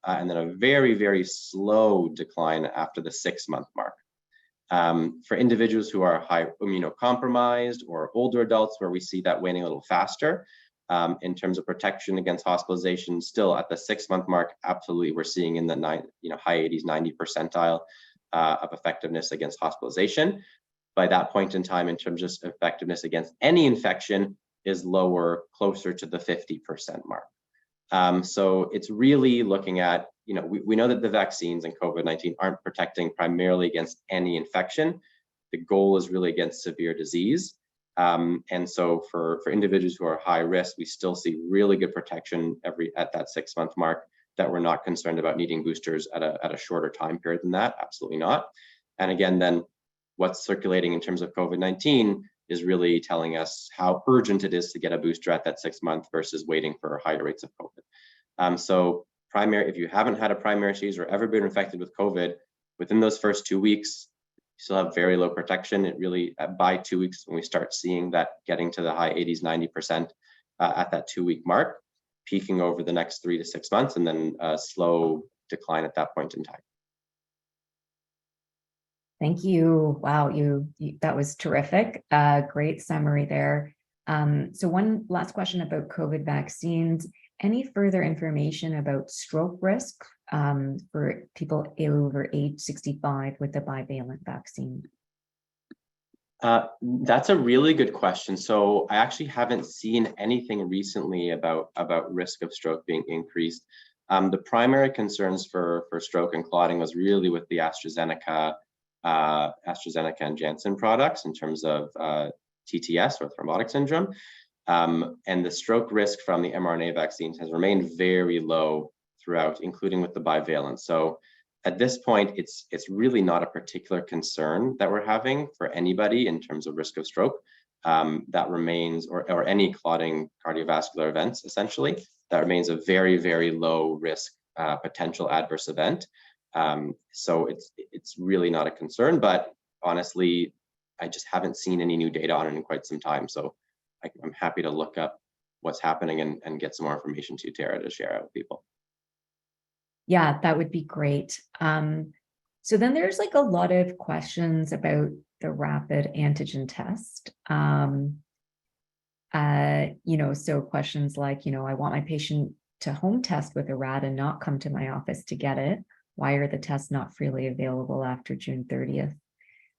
and then a very, very slow decline after the 6-month mark. For individuals who are high immunocompromised or older adults, where we see that waning a little faster, in terms of protection against hospitalization, still at the 6-month mark, absolutely, we're seeing in the high 80s, 90 percentile of effectiveness against hospitalization. By that point in time, in terms of effectiveness against any infection, is lower, closer to the 50% mark. So it's really looking at, we know that the vaccines and COVID-19 aren't protecting primarily against any infection. The goal is really against severe disease. And so for individuals who are high risk, we still see really good protection at that 6-month mark, that we're not concerned about needing boosters at a shorter time period than that. Absolutely not. And again, then what's circulating in terms of COVID-19 is really telling us how urgent it is to get a booster at that 6-month versus waiting for higher rates of COVID. So if you haven't had a primary series or ever been infected with COVID, within those first 2 weeks, you still have very low protection. It really, by 2 weeks, when we start seeing that getting to the high 80s, 90% at that 2-week mark, peaking over the next 3 to 6 months, and then a slow decline at that point in time. Thank you. Wow, that was terrific. Great summary there. So one last question about COVID vaccines. Any further information about stroke risk for people over age 65 with the bivalent vaccine? That's a really good question. So I actually haven't seen anything recently about risk of stroke being increased. The primary concerns for stroke and clotting was really with the AstraZeneca and Janssen products in terms of TTS or thrombotic syndrome. And the stroke risk from the mRNA vaccines has remained very low throughout, including with the bivalent. So at this point, it's really not a particular concern that we're having for anybody in terms of risk of stroke. That remains, or any clotting cardiovascular events, essentially, that remains a very, very low risk potential adverse event. So it's really not a concern, but honestly, I just haven't seen any new data on it in quite some time. So I'm happy to look up what's happening and get some more information to Tara to share out with people. Yeah, that would be great. So then there's like a lot of questions about the rapid antigen test. So questions like, I want my patient to home test with a rat and not come to my office to get it. Why are the tests not freely available after June 30th?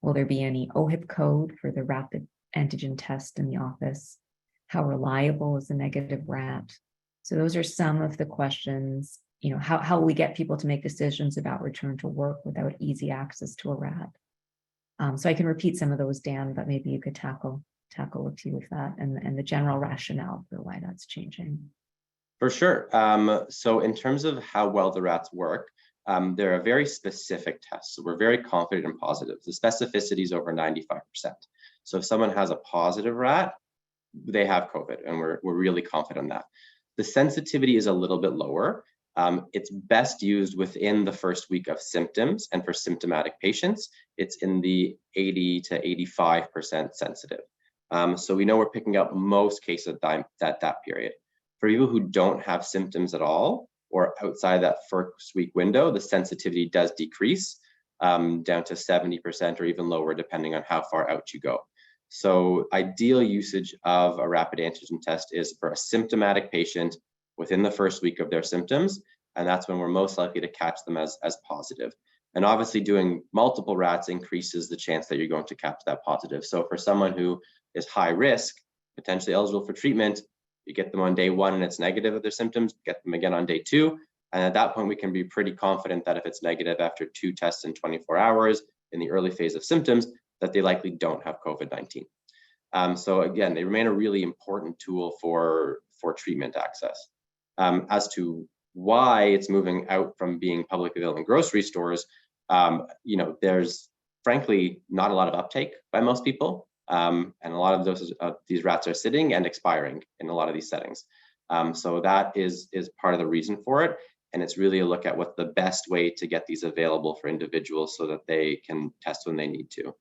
Will there be any OHIP code for the rapid antigen test in the office? How reliable is the negative rat? So those are some of the questions. How will we get people to make decisions about return to work without easy access to a rat? So I can repeat some of those, Dan, but maybe you could tackle a few of that and the general rationale for why that's changing. For sure. So in terms of how well the rats work, there are very specific tests. So we're very confident and positive. The specificity is over 95%. So if someone has a positive rat, they have COVID, and we're really confident on that. The sensitivity is a little bit lower. It's best used within the first week of symptoms, and for symptomatic patients, it's in the 80 to 85% sensitive. So we know we're picking up most cases at that period. For people who don't have symptoms at all, or outside that first week window, the sensitivity does decrease down to 70% or even lower, depending on how far out you go. So ideal usage of a rapid antigen test is for a symptomatic patient within the first week of their symptoms, and that's when we're most likely to catch them as positive. And obviously doing multiple rats increases the chance that you're going to catch that positive. So for someone who is high risk, potentially eligible for treatment, you get them on day 1 and it's negative of their symptoms, get them again on day 2. And at that point, we can be pretty confident that if it's negative after 2 tests in 24 hours in the early phase of symptoms, that they likely don't have COVID-19. So again, they remain a really important tool for treatment access. As to why it's moving out from being publicly available in grocery stores, there's frankly not a lot of uptake by most people. And a lot of these rats are sitting and expiring in a lot of these settings. So that is part of the reason for it. And it's really a look at what's the best way to get these available for individuals so that they can test when they need to.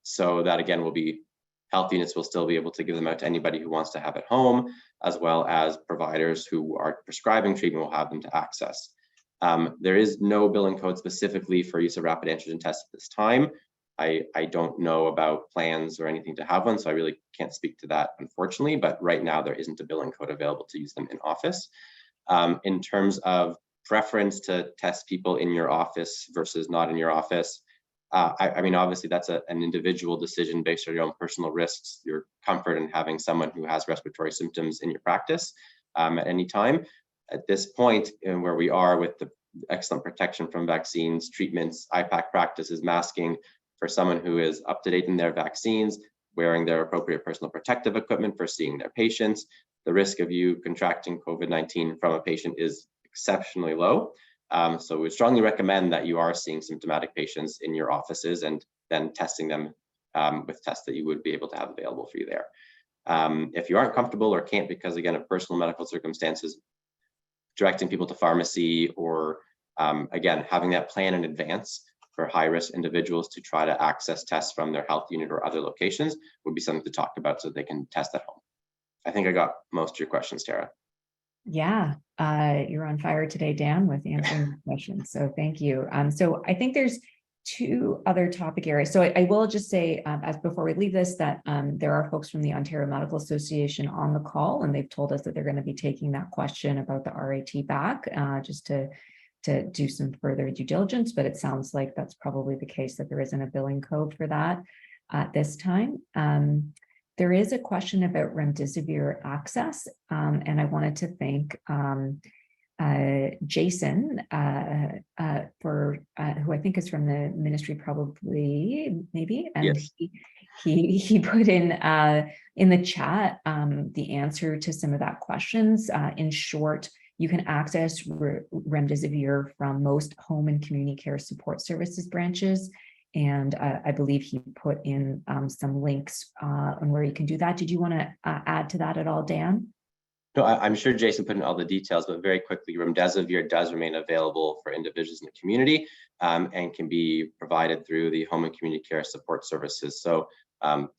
So that again will be health units will still be able to give them out to anybody who wants to have at home, as well as providers who are prescribing treatment will have them to access. There is no billing code specifically for use of rapid antigen tests at this time. I don't know about plans or anything to have one, so I really can't speak to that, unfortunately, but right now there isn't a billing code available to use them in office. In terms of preference to test people in your office versus not in your office, I mean, obviously that's an individual decision based on your own personal risks, your comfort in having someone who has respiratory symptoms in your practice at any time. At this point, and where we are with the excellent protection from vaccines, treatments, IPAC practices, masking, for someone who is up to date in their vaccines, wearing their appropriate personal protective equipment for seeing their patients, the risk of you contracting COVID-19 from a patient is exceptionally low. So we strongly recommend that you are seeing symptomatic patients in your offices and then testing them with tests that you would be able to have available for you there. If you aren't comfortable or can't because, again, of personal medical circumstances, directing people to pharmacy or, again, having that plan in advance for high-risk individuals to try to access tests from their health unit or other locations would be something to talk about so they can test at home. I think I got most of your questions, Tara. Yeah, you're on fire today, Dan, with answering the questions. So thank you. So I think there's 2 other topic areas. So I will just say, as before we leave this, that there are folks from the Ontario Medical Association on the call, and they've told us that they're going to be taking that question about the RAT back, just to do some further due diligence. But it sounds like that's probably the case, that there isn't a billing code for that at this time. There is a question about remdesivir access, and I wanted to thank Jason for who I think is from the ministry, probably, maybe, and yes. he put in the chat the answer to some of that questions. In short, you can access remdesivir from most home and community care support services branches. And I believe he put in some links on where you can do that. Did you want to add to that at all, Dan? No, I'm sure Jason put in all the details, but very quickly, remdesivir does remain available for individuals in the community and can be provided through the home and community care support services. So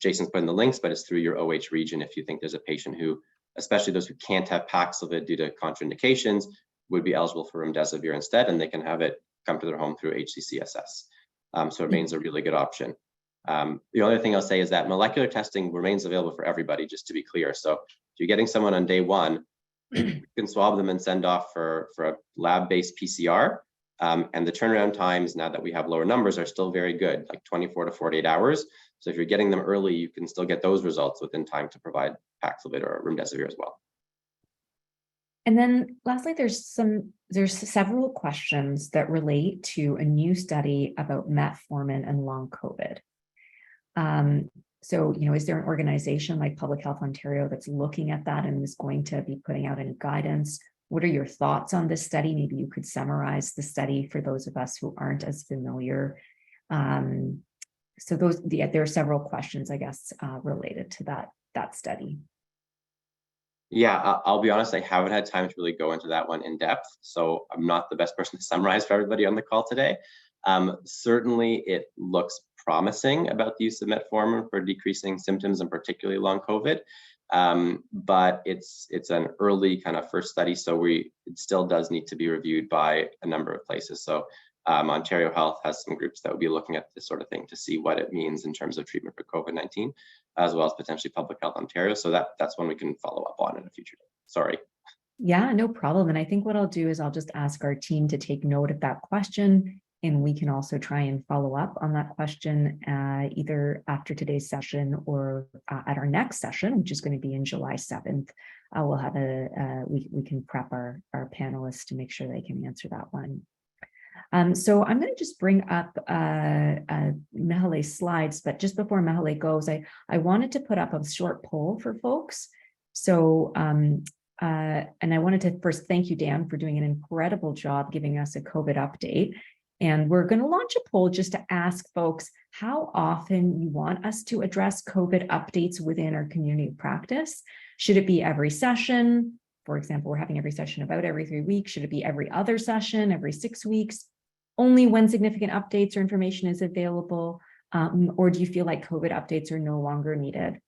Jason's put in the links, but it's through your OH region if you think there's a patient who, especially those who can't have Paxlovid due to contraindications, would be eligible for remdesivir instead, and they can have it come to their home through HCCSS. So it remains a really good option. The only thing I'll say is that molecular testing remains available for everybody, just to be clear. So if you're getting someone on day one, you can swab them and send off for a lab-based PCR. And the turnaround times, now that we have lower numbers, are still very good, like 24 to 48 hours. So if you're getting them early, you can still get those results within time to provide Paxlovid or remdesivir as well. And then lastly, there's several questions that relate to a new study about metformin and long COVID. So, is there an organization like Public Health Ontario that's looking at that and is going to be putting out any guidance? What are your thoughts on this study? Maybe you could summarize the study for those of us who aren't as familiar. So there are several questions, I guess, related to that study. Yeah, I'll be honest, I haven't had time to really go into that one in depth, so I'm not the best person to summarize for everybody on the call today. Certainly, it looks promising about the use of metformin for decreasing symptoms and particularly long COVID, but it's an early kind of first study, so it still does need to be reviewed by a number of places. So Ontario Health has some groups that will be looking at this sort of thing to see what it means in terms of treatment for COVID-19, as well as potentially Public Health Ontario. So that's one we can follow up on in a future day. Sorry. Yeah, no problem. And I think what I'll do is I'll just ask our team to take note of that question, and we can also try and follow up on that question either after today's session or at our next session, which is going to be in July 7th. We'll have we can prep our panelists to make sure they can answer that one. So I'm going to just bring up Mekalai's slides, but just before Mekalai goes, I wanted to put up a short poll for folks. So, and I wanted to first thank you, Dan, for doing an incredible job giving us a COVID update. And we're going to launch a poll just to ask folks how often you want us to address COVID updates within our community practice. Should it be every session? For example, we're having every session about every 3 weeks. Should it be every other session, every 6 weeks? Only when significant updates or information is available? Or do you feel like COVID updates are no longer needed?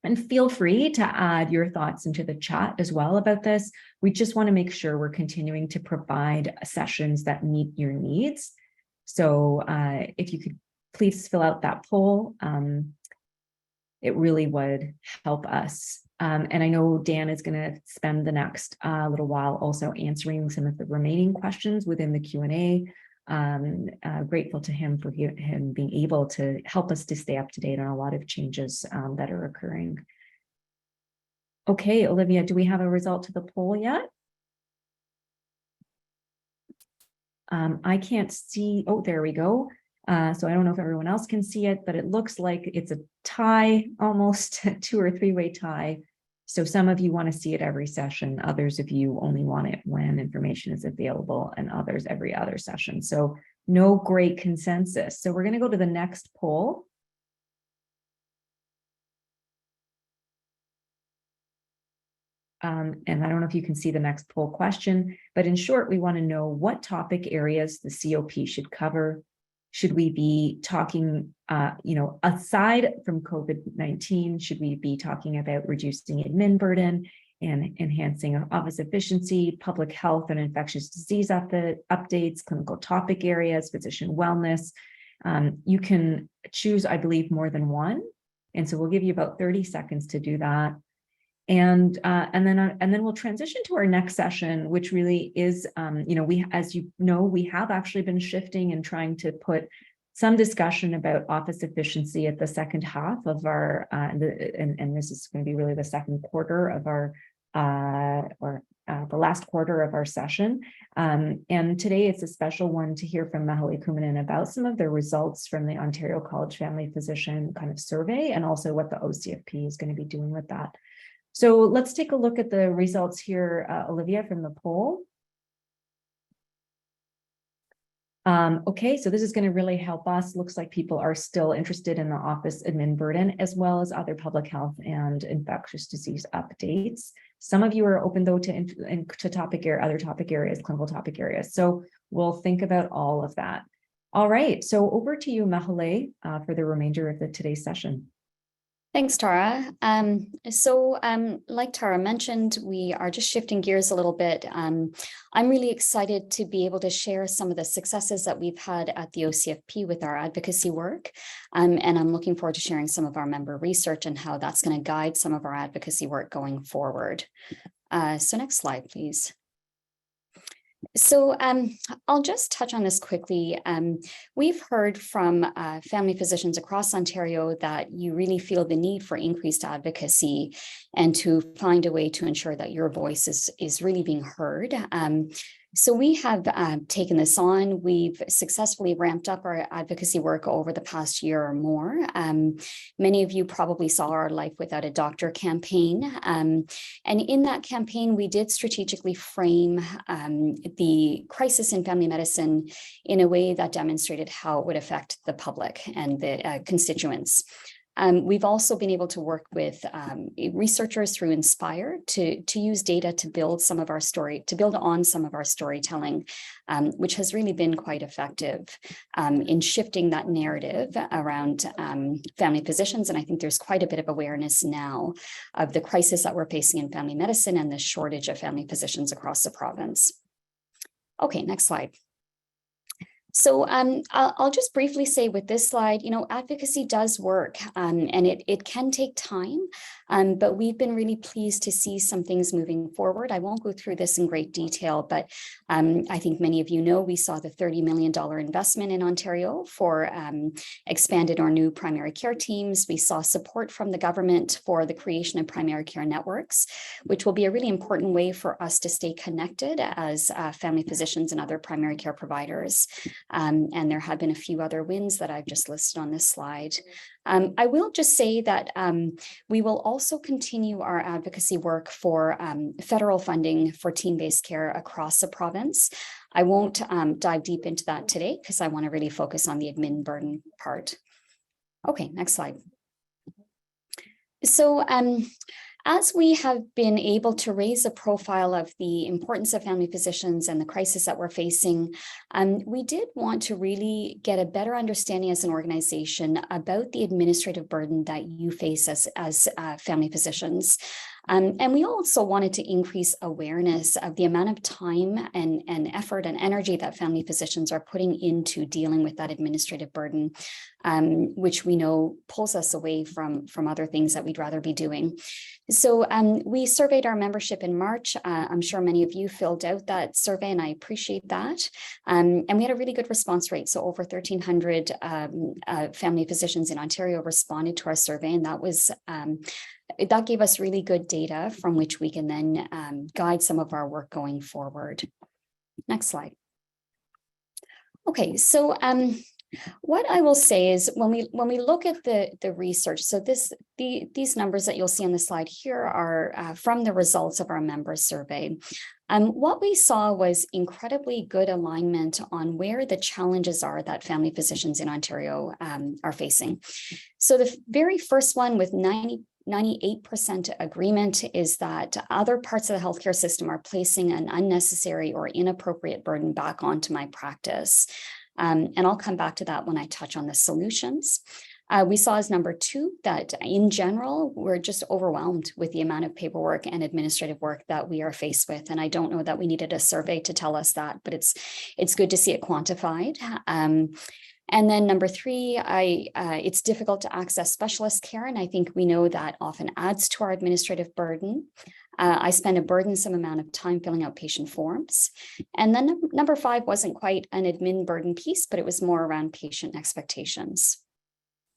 And feel free to add your thoughts into the chat as well about this. We just want to make sure we're continuing to provide sessions that meet your needs. So if you could please fill out that poll, it really would help us. And I know Dan is going to spend the next little while also answering some of the remaining questions within the Q&A. Grateful to him for him being able to help us to stay up to date on a lot of changes that are occurring. Okay, Olivia, do we have a result to the poll yet? I can't see. Oh, there we go. So I don't know if everyone else can see it, but it looks like it's a tie, almost 2 or 3-way tie. So some of you want to see it every session, others of you only want it when information is available, and others every other session. So no great consensus. So we're going to go to the next poll. And I don't know if you can see the next poll question, but in short, we want to know what topic areas the COP should cover. Should we be talking, aside from COVID-19, should we be talking about reducing admin burden and enhancing office efficiency, public health and infectious disease updates, clinical topic areas, physician wellness? You can choose, I believe, more than one. And so we'll give you about 30 seconds to do that. And then we'll transition to our next session, which really is, as you know, we have actually been shifting and trying to put some discussion about office efficiency at the second half of our, and this is going to be really the second quarter of our, the last quarter of our session. And today it's a special one to hear from Mekalai Kumanan about some of the results from the Ontario College Family Physician kind of survey, and also what the OCFP is going to be doing with that. So let's take a look at the results here, Olivia, from the poll. Okay, so this is going to really help us. Looks like people are still interested in the office admin burden, as well as other public health and infectious disease updates. Some of you are open, though, to other topic areas, clinical topic areas. So we'll think about all of that. All right, so over to you, Mekalai, for the remainder of today's session. Thanks, Tara. Like Tara mentioned, we are just shifting gears a little bit. I'm really excited to be able to share some of the successes that we've had at the OCFP with our advocacy work. And I'm looking forward to sharing some of our member research and how that's going to guide some of our advocacy work going forward. So next slide, please. So I'll just touch on this quickly. We've heard from family physicians across Ontario that you really feel the need for increased advocacy and to find a way to ensure that your voice is really being heard. So we have taken this on. We've successfully ramped up our advocacy work over the past year or more. Many of you probably saw our Life Without a Doctor campaign. And in that campaign, we did strategically frame the crisis in family medicine in a way that demonstrated how it would affect the public and the constituents. We've also been able to work with researchers through Inspire to use data to build on some of our storytelling, which has really been quite effective in shifting that narrative around family physicians. And I think there's quite a bit of awareness now of the crisis that we're facing in family medicine and the shortage of family physicians across the province. Okay, next slide. So I'll just briefly say with this slide, advocacy does work and it can take time, but we've been really pleased to see some things moving forward. I won't go through this in great detail, but I think many of you know we saw the $30 million investment in Ontario for expanded or new primary care teams. We saw support from the government for the creation of primary care networks, which will be a really important way for us to stay connected as family physicians and other primary care providers. And there have been a few other wins that I've just listed on this slide. I will just say that we will also continue our advocacy work for federal funding for team-based care across the province. I won't dive deep into that today because I want to really focus on the admin burden part. Okay, next slide. So as we have been able to raise a profile of the importance of family physicians and the crisis that we're facing, we did want to really get a better understanding as an organization about the administrative burden that you face as family physicians. And we also wanted to increase awareness of the amount of time and effort and energy that family physicians are putting into dealing with that administrative burden, which we know pulls us away from other things that we'd rather be doing. So we surveyed our membership in March. I'm sure many of you filled out that survey, and I appreciate that. And we had a really good response rate. So over 1,300 family physicians in Ontario responded to our survey, and that gave us really good data from which we can then guide some of our work going forward. Next slide. Okay, so what I will say is when we look at the research, so these numbers that you'll see on the slide here are from the results of our member survey. What we saw was incredibly good alignment on where the challenges are that family physicians in Ontario are facing. So the very first one with 98% agreement is that other parts of the healthcare system are placing an unnecessary or inappropriate burden back onto my practice. And I'll come back to that when I touch on the solutions. We saw as number 2 that in general, we're just overwhelmed with the amount of paperwork and administrative work that we are faced with. And I don't know that we needed a survey to tell us that, but it's good to see it quantified. And then number 3, it's difficult to access specialist care. And I think we know that often adds to our administrative burden. I spend a burdensome amount of time filling out patient forms. And then number 5 wasn't quite an admin burden piece, but it was more around patient expectations.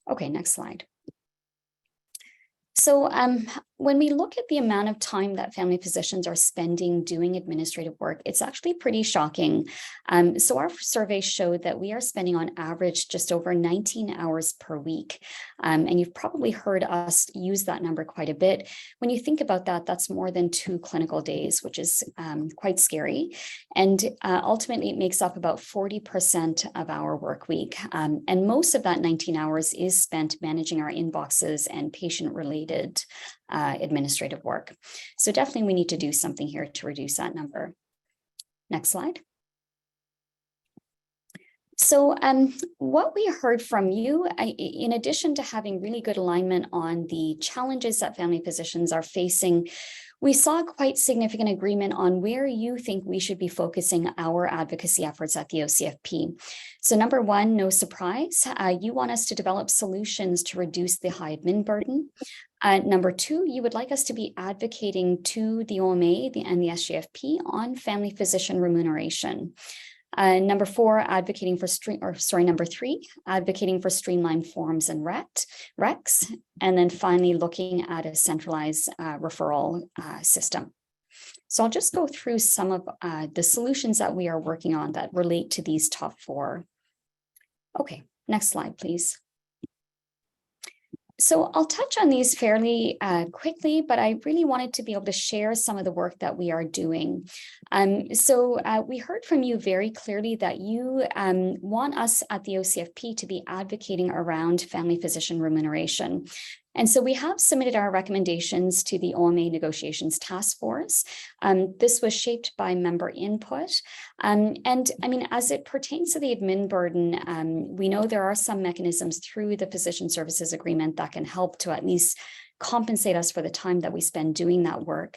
Okay, next slide. So when we look at the amount of time that family physicians are spending doing administrative work, it's actually pretty shocking. So our survey showed that we are spending on average just over 19 hours per week. And you've probably heard us use that number quite a bit. When you think about that, that's more than 2 clinical days, which is quite scary. And ultimately, it makes up about 40% of our work week. And most of that 19 hours is spent managing our inboxes and patient-related administrative work. So definitely we need to do something here to reduce that number. Next slide. So what we heard from you, in addition to having really good alignment on the challenges that family physicians are facing, we saw quite significant agreement on where you think we should be focusing our advocacy efforts at the OCFP. So number one, no surprise, you want us to develop solutions to reduce the high admin burden. Number two, you would like us to be advocating to the OMA and the SGFP on family physician remuneration. Number four, number three, advocating for streamlined forms and recs. And then finally, looking at a centralized referral system. So I'll just go through some of the solutions that we are working on that relate to these top four. Okay, next slide, please. So I'll touch on these fairly quickly, but I really wanted to be able to share some of the work that we are doing. We heard from you very clearly that you want us at the OCFP to be advocating around family physician remuneration. And so we have submitted our recommendations to the OMA Negotiations Task Force. This was shaped by member input. And I mean, as it pertains to the admin burden, we know there are some mechanisms through the Physician Services Agreement that can help to at least compensate us for the time that we spend doing that work.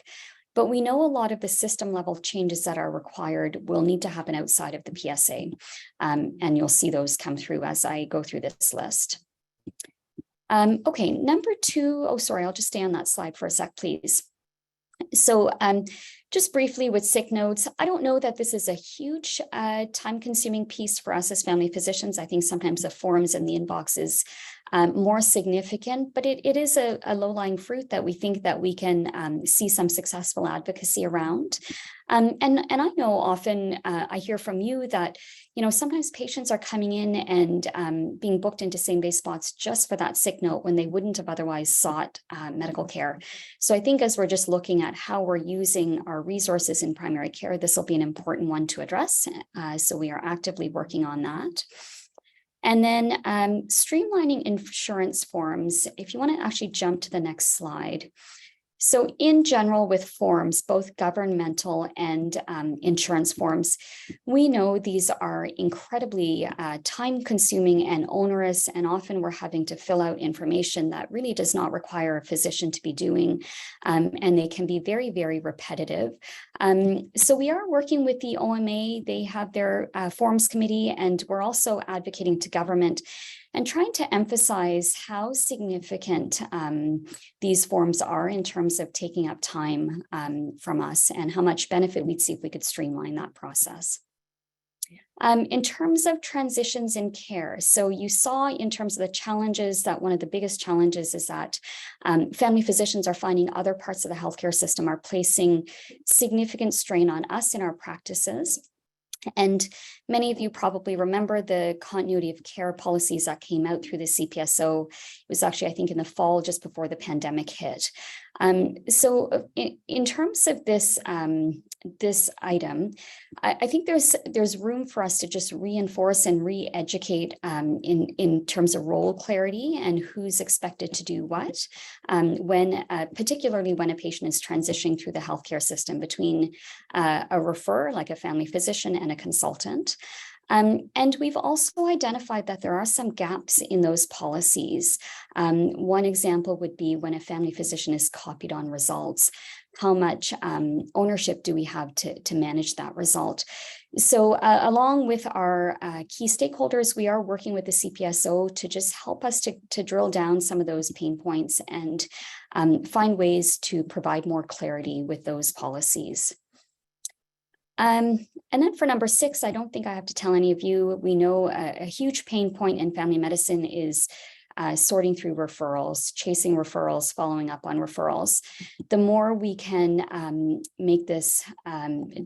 But we know a lot of the system level changes that are required will need to happen outside of the PSA. And you'll see those come through as I go through this list. Okay, number two, oh, sorry, I'll just stay on that slide for a sec, please. So just briefly with sick notes, I don't know that this is a huge time-consuming piece for us as family physicians. I think sometimes the forms and the inbox is more significant, but it is a low-lying fruit that we think that we can see some successful advocacy around. And I know often I hear from you that, you know, sometimes patients are coming in and being booked into same-day spots just for that sick note when they wouldn't have otherwise sought medical care. So I think as we're just looking at how we're using our resources in primary care, this will be an important one to address. So we are actively working on that. And then streamlining insurance forms, if you want to actually jump to the next slide. So in general, with forms, both governmental and insurance forms, we know these are incredibly time-consuming and onerous, and often we're having to fill out information that really does not require a physician to be doing, and they can be very, very repetitive. So we are working with the OMA. They have their forms committee, and we're also advocating to government and trying to emphasize how significant these forms are in terms of taking up time from us and how much benefit we'd see if we could streamline that process. In terms of transitions in care, so you saw in terms of the challenges that one of the biggest challenges is that family physicians are finding other parts of the healthcare system are placing significant strain on us in our practices. And many of you probably remember the continuity of care policies that came out through the CPSO. It was actually, I think, in the fall, just before the pandemic hit. So in terms of this, this item, I think there's room for us to just reinforce and re-educate in terms of role clarity and who's expected to do what, particularly when a patient is transitioning through the healthcare system between a referrer, like a family physician, and a consultant. And we've also identified that there are some gaps in those policies. One example would be when a family physician is copied on results. How much ownership do we have to manage that result? So along with our key stakeholders, we are working with the CPSO to just help us to drill down some of those pain points and find ways to provide more clarity with those policies. And then for number 6, I don't think I have to tell any of you, we know a huge pain point in family medicine is sorting through referrals, chasing referrals, following up on referrals. The more we can make this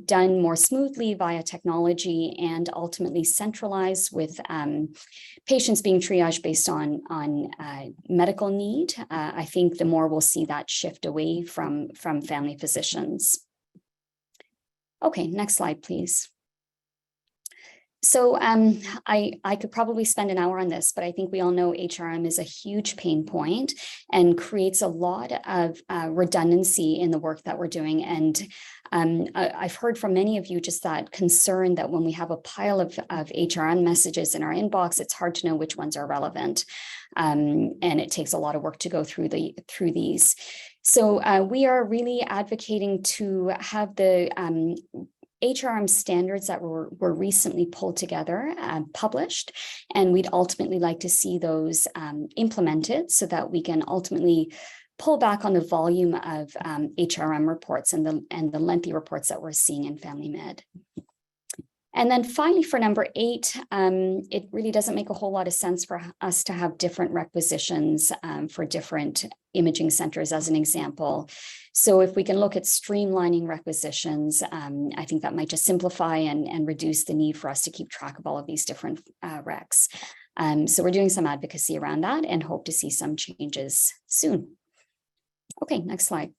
done more smoothly via technology and ultimately centralized with patients being triaged based on medical need, I think the more we'll see that shift away from family physicians. Okay, next slide, please. So I could probably spend an hour on this, but I think we all know HRM is a huge pain point and creates a lot of redundancy in the work that we're doing. And I've heard from many of you just that concern that when we have a pile of HRM messages in our inbox, it's hard to know which ones are relevant. And it takes a lot of work to go through these. So we are really advocating to have the HRM standards that were recently pulled together, published, and we'd ultimately like to see those implemented so that we can ultimately pull back on the volume of HRM reports and the lengthy reports that we're seeing in Family Med. And then finally, for number 8, it really doesn't make a whole lot of sense for us to have different requisitions for different imaging centers, as an example. So if we can look at streamlining requisitions, I think that might just simplify and reduce the need for us to keep track of all of these different recs. So we're doing some advocacy around that and hope to see some changes soon. Okay, next slide.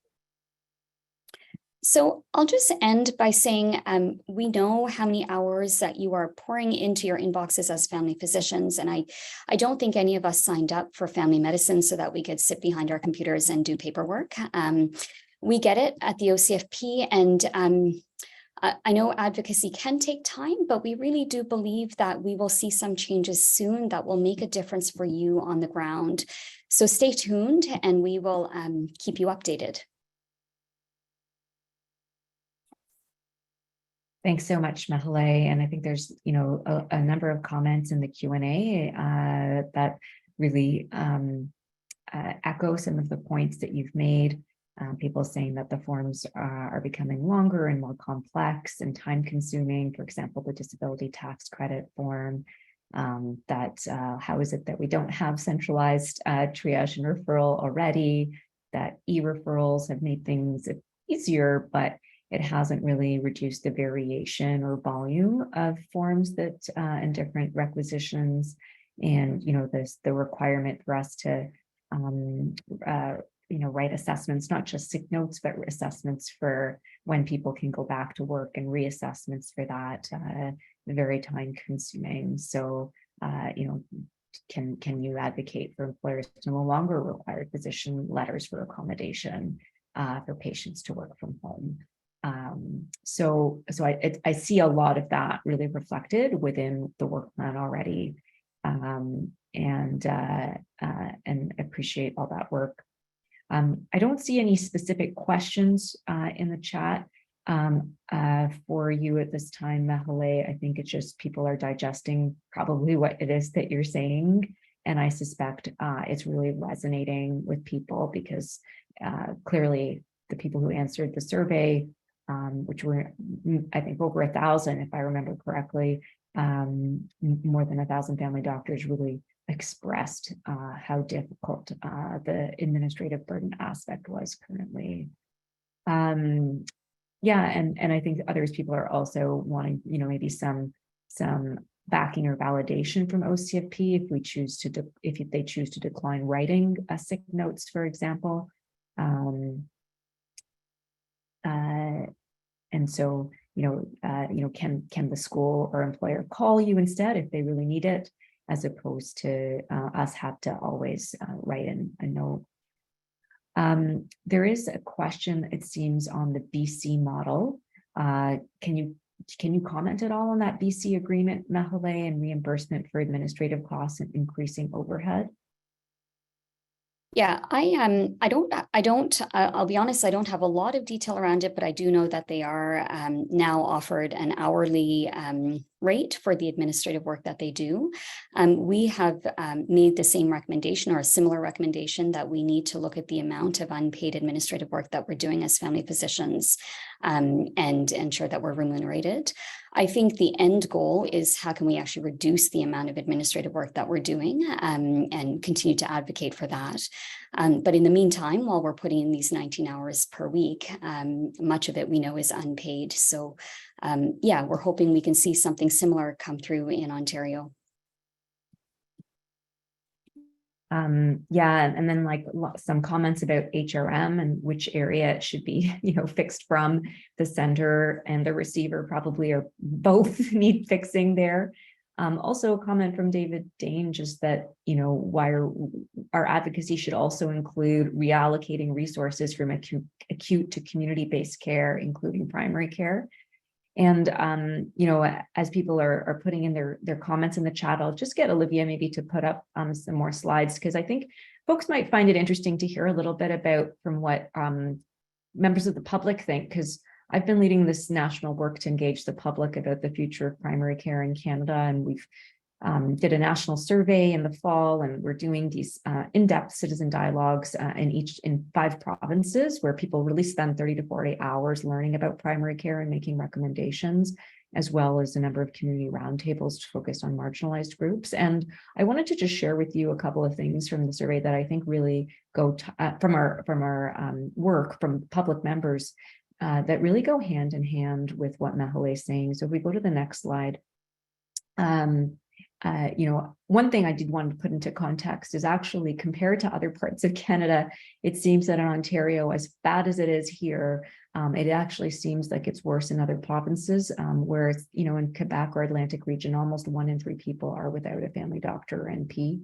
So I'll just end by saying we know how many hours that you are pouring into your inboxes as family physicians. And I don't think any of us signed up for family medicine so that we could sit behind our computers and do paperwork. We get it at the OCFP, and I know advocacy can take time, but we really do believe that we will see some changes soon that will make a difference for you on the ground. So stay tuned and we will keep you updated. Thanks so much, Mekalai. And I think there's, a number of comments in the Q&A that really echo some of the points that you've made. People saying that the forms are becoming longer and more complex and time consuming. For example, the disability tax credit form, how is it that we don't have centralized triage and referral already, that e-referrals have made things easier, but it hasn't really reduced the variation or volume of forms that and different requisitions, and the requirement for us to write assessments, not just sick notes, but assessments for when people can go back to work, and reassessments for that, very time consuming. So can you advocate for employers to no longer require physician letters for accommodation for patients to work from home? So I see a lot of that really reflected within the work plan already, and appreciate all that work. I don't see any specific questions in the chat for you at this time, Mekalai. I think it's just people are digesting probably what it is that you're saying, and I suspect it's really resonating with people because clearly the people who answered the survey, which were, I think, over 1,000, if I remember correctly, more than 1,000 family doctors really expressed how difficult the administrative burden aspect was currently. Yeah, and I think people are also wanting, maybe some backing or validation from OCFP if they choose to decline writing sick notes, for example. And so, can the school or employer call you instead if they really need it, as opposed to us have to always write in a note. There is a question, it seems, on the BC model. Can you comment at all on that BC agreement, Mekalai, and reimbursement for administrative costs and increasing overhead? Yeah, I'll be honest, I don't have a lot of detail around it, but I do know that they are now offered an hourly rate for the administrative work that they do. We have made the same recommendation or a similar recommendation that we need to look at the amount of unpaid administrative work that we're doing as family physicians and ensure that we're remunerated. I think the end goal is how can we actually reduce the amount of administrative work that we're doing and continue to advocate for that. But in the meantime, while we're putting in these 19 hours per week, much of it we know is unpaid. So yeah, we're hoping we can see something similar come through in Ontario. Yeah, and then like some comments about HRM and which area it should be, fixed from. The sender and the receiver probably are both need fixing there. Also a comment from David Dane, just that, why our advocacy should also include reallocating resources from acute to community-based care, including primary care. And, as people are putting in their comments in the chat, I'll just get Olivia maybe to put up some more slides, because I think folks might find it interesting to hear a little bit about from what members of the public think, because I've been leading this national work to engage the public about the future of primary care in Canada, and we've did a national survey in the fall, and we're doing these in-depth citizen dialogues in 5 provinces, where people really spend 30 to 40 hours learning about primary care and making recommendations, as well as a number of community roundtables to focus on marginalized groups. And I wanted to just share with you a couple of things from the survey that I think really go from our work from public members that really go hand in hand with what Mekalai is saying. So if we go to the next slide. One thing I did want to put into context is actually, compared to other parts of Canada, it seems that in Ontario, as bad as it is here, it actually seems like it's worse in other provinces, where it's, in Quebec or Atlantic region, almost 1 in 3 people are without a family doctor or NP.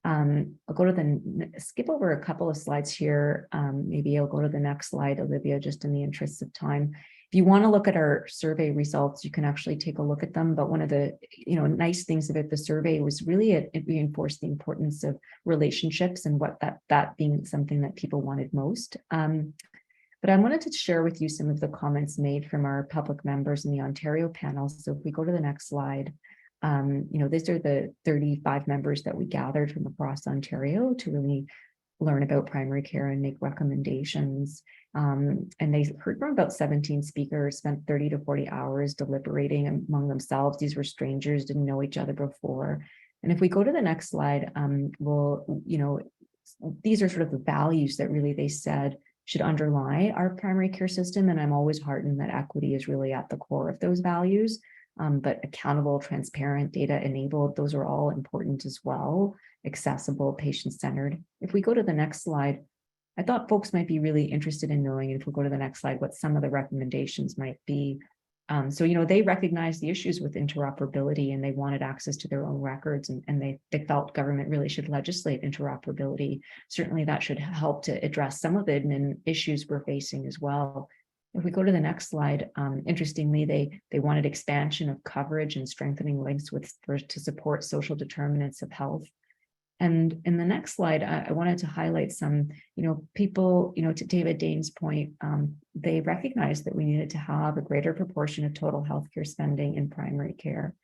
I'll go to skip over a couple of slides here. Maybe I'll go to the next slide, Olivia, just in the interest of time. If you want to look at our survey results, you can actually take a look at them. But one of the nice things about the survey was really it reinforced the importance of relationships, and what that being something that people wanted most. But I wanted to share with you some of the comments made from our public members in the Ontario panel. So if we go to the next slide, these are the 35 members that we gathered from across Ontario to really learn about primary care and make recommendations. And they heard from about 17 speakers, spent 30 to 40 hours deliberating among themselves. These were strangers, didn't know each other before. And if we go to the next slide, these are sort of the values that really they said should underlie our primary care system. And I'm always heartened that equity is really at the core of those values. But accountable, transparent, data enabled, those are all important as well. Accessible, patient-centered. If we go to the next slide, I thought folks might be really interested in knowing, if we go to the next slide, what some of the recommendations might be. They recognized the issues with interoperability, and they wanted access to their own records, and they felt government really should legislate interoperability. Certainly that should help to address some of the admin issues we're facing as well. If we go to the next slide, interestingly, they wanted expansion of coverage and strengthening links to support social determinants of health. And in the next slide, I wanted to highlight some, people, to David Dane's point, they recognized that we needed to have a greater proportion of total healthcare spending in primary care.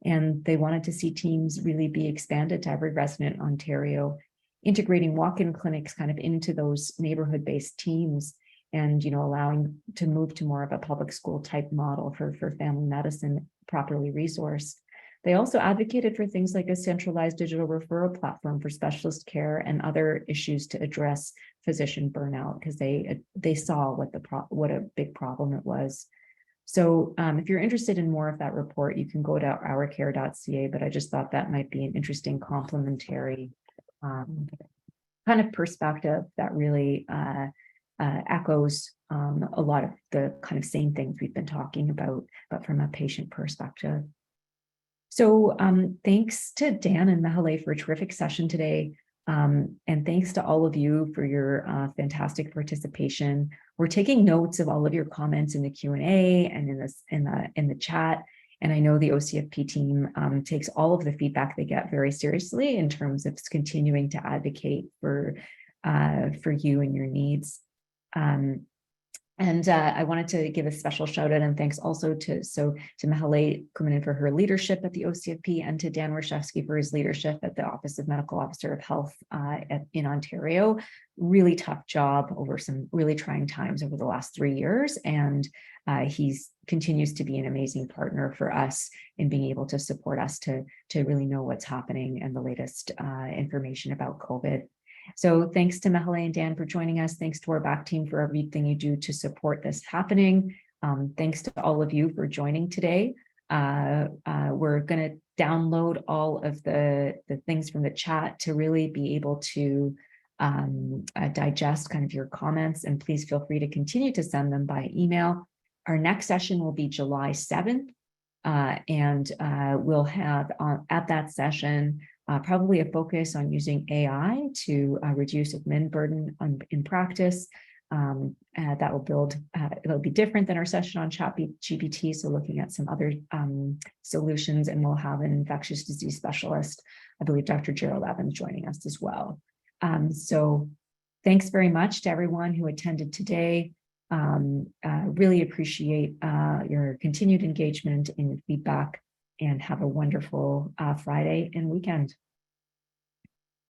And they wanted to see teams really be expanded to every resident in Ontario, integrating walk-in clinics kind of into those neighborhood-based teams, and allowing to move to more of a public school type model for family medicine, properly resourced. They also advocated for things like a centralized digital referral platform for specialist care and other issues to address physician burnout, because they saw what a big problem it was. So if you're interested in more of that report, you can go to ourcare.ca, but I just thought that might be an interesting complementary kind of perspective that really echoes a lot of the kind of same things we've been talking about, but from a patient perspective. So thanks to Dan and Mekalai for a terrific session today. And thanks to all of you for your fantastic participation. We're taking notes of all of your comments in the Q&A and in the chat. And I know the OCFP team takes all of the feedback they get very seriously in terms of continuing to advocate for you and your needs. I wanted to give a special shout out and thanks also to Mekalai Kumanan for her leadership at the OCFP, and to Dan Warshafsky for his leadership at the Office of Medical Officer of Health in Ontario. Really tough job over some really trying times over the last 3 years. And he continues to be an amazing partner for us in being able to support us to really know what's happening and the latest information about COVID. So thanks to Mekalai and Dan for joining us. Thanks to our back team for everything you do to support this happening. Thanks to all of you for joining today. We're going to download all of the things from the chat to really be able to digest kind of your comments, and please feel free to continue to send them by email. Our next session will be July 7th, and we'll have at that session probably a focus on using AI to reduce admin burden in practice. That will build, it'll be different than our session on ChatGPT, so looking at some other solutions, and we'll have an infectious disease specialist, I believe Dr. Gerald Evans, joining us as well. So thanks very much to everyone who attended today. Really appreciate your continued engagement and feedback, and have a wonderful Friday and weekend.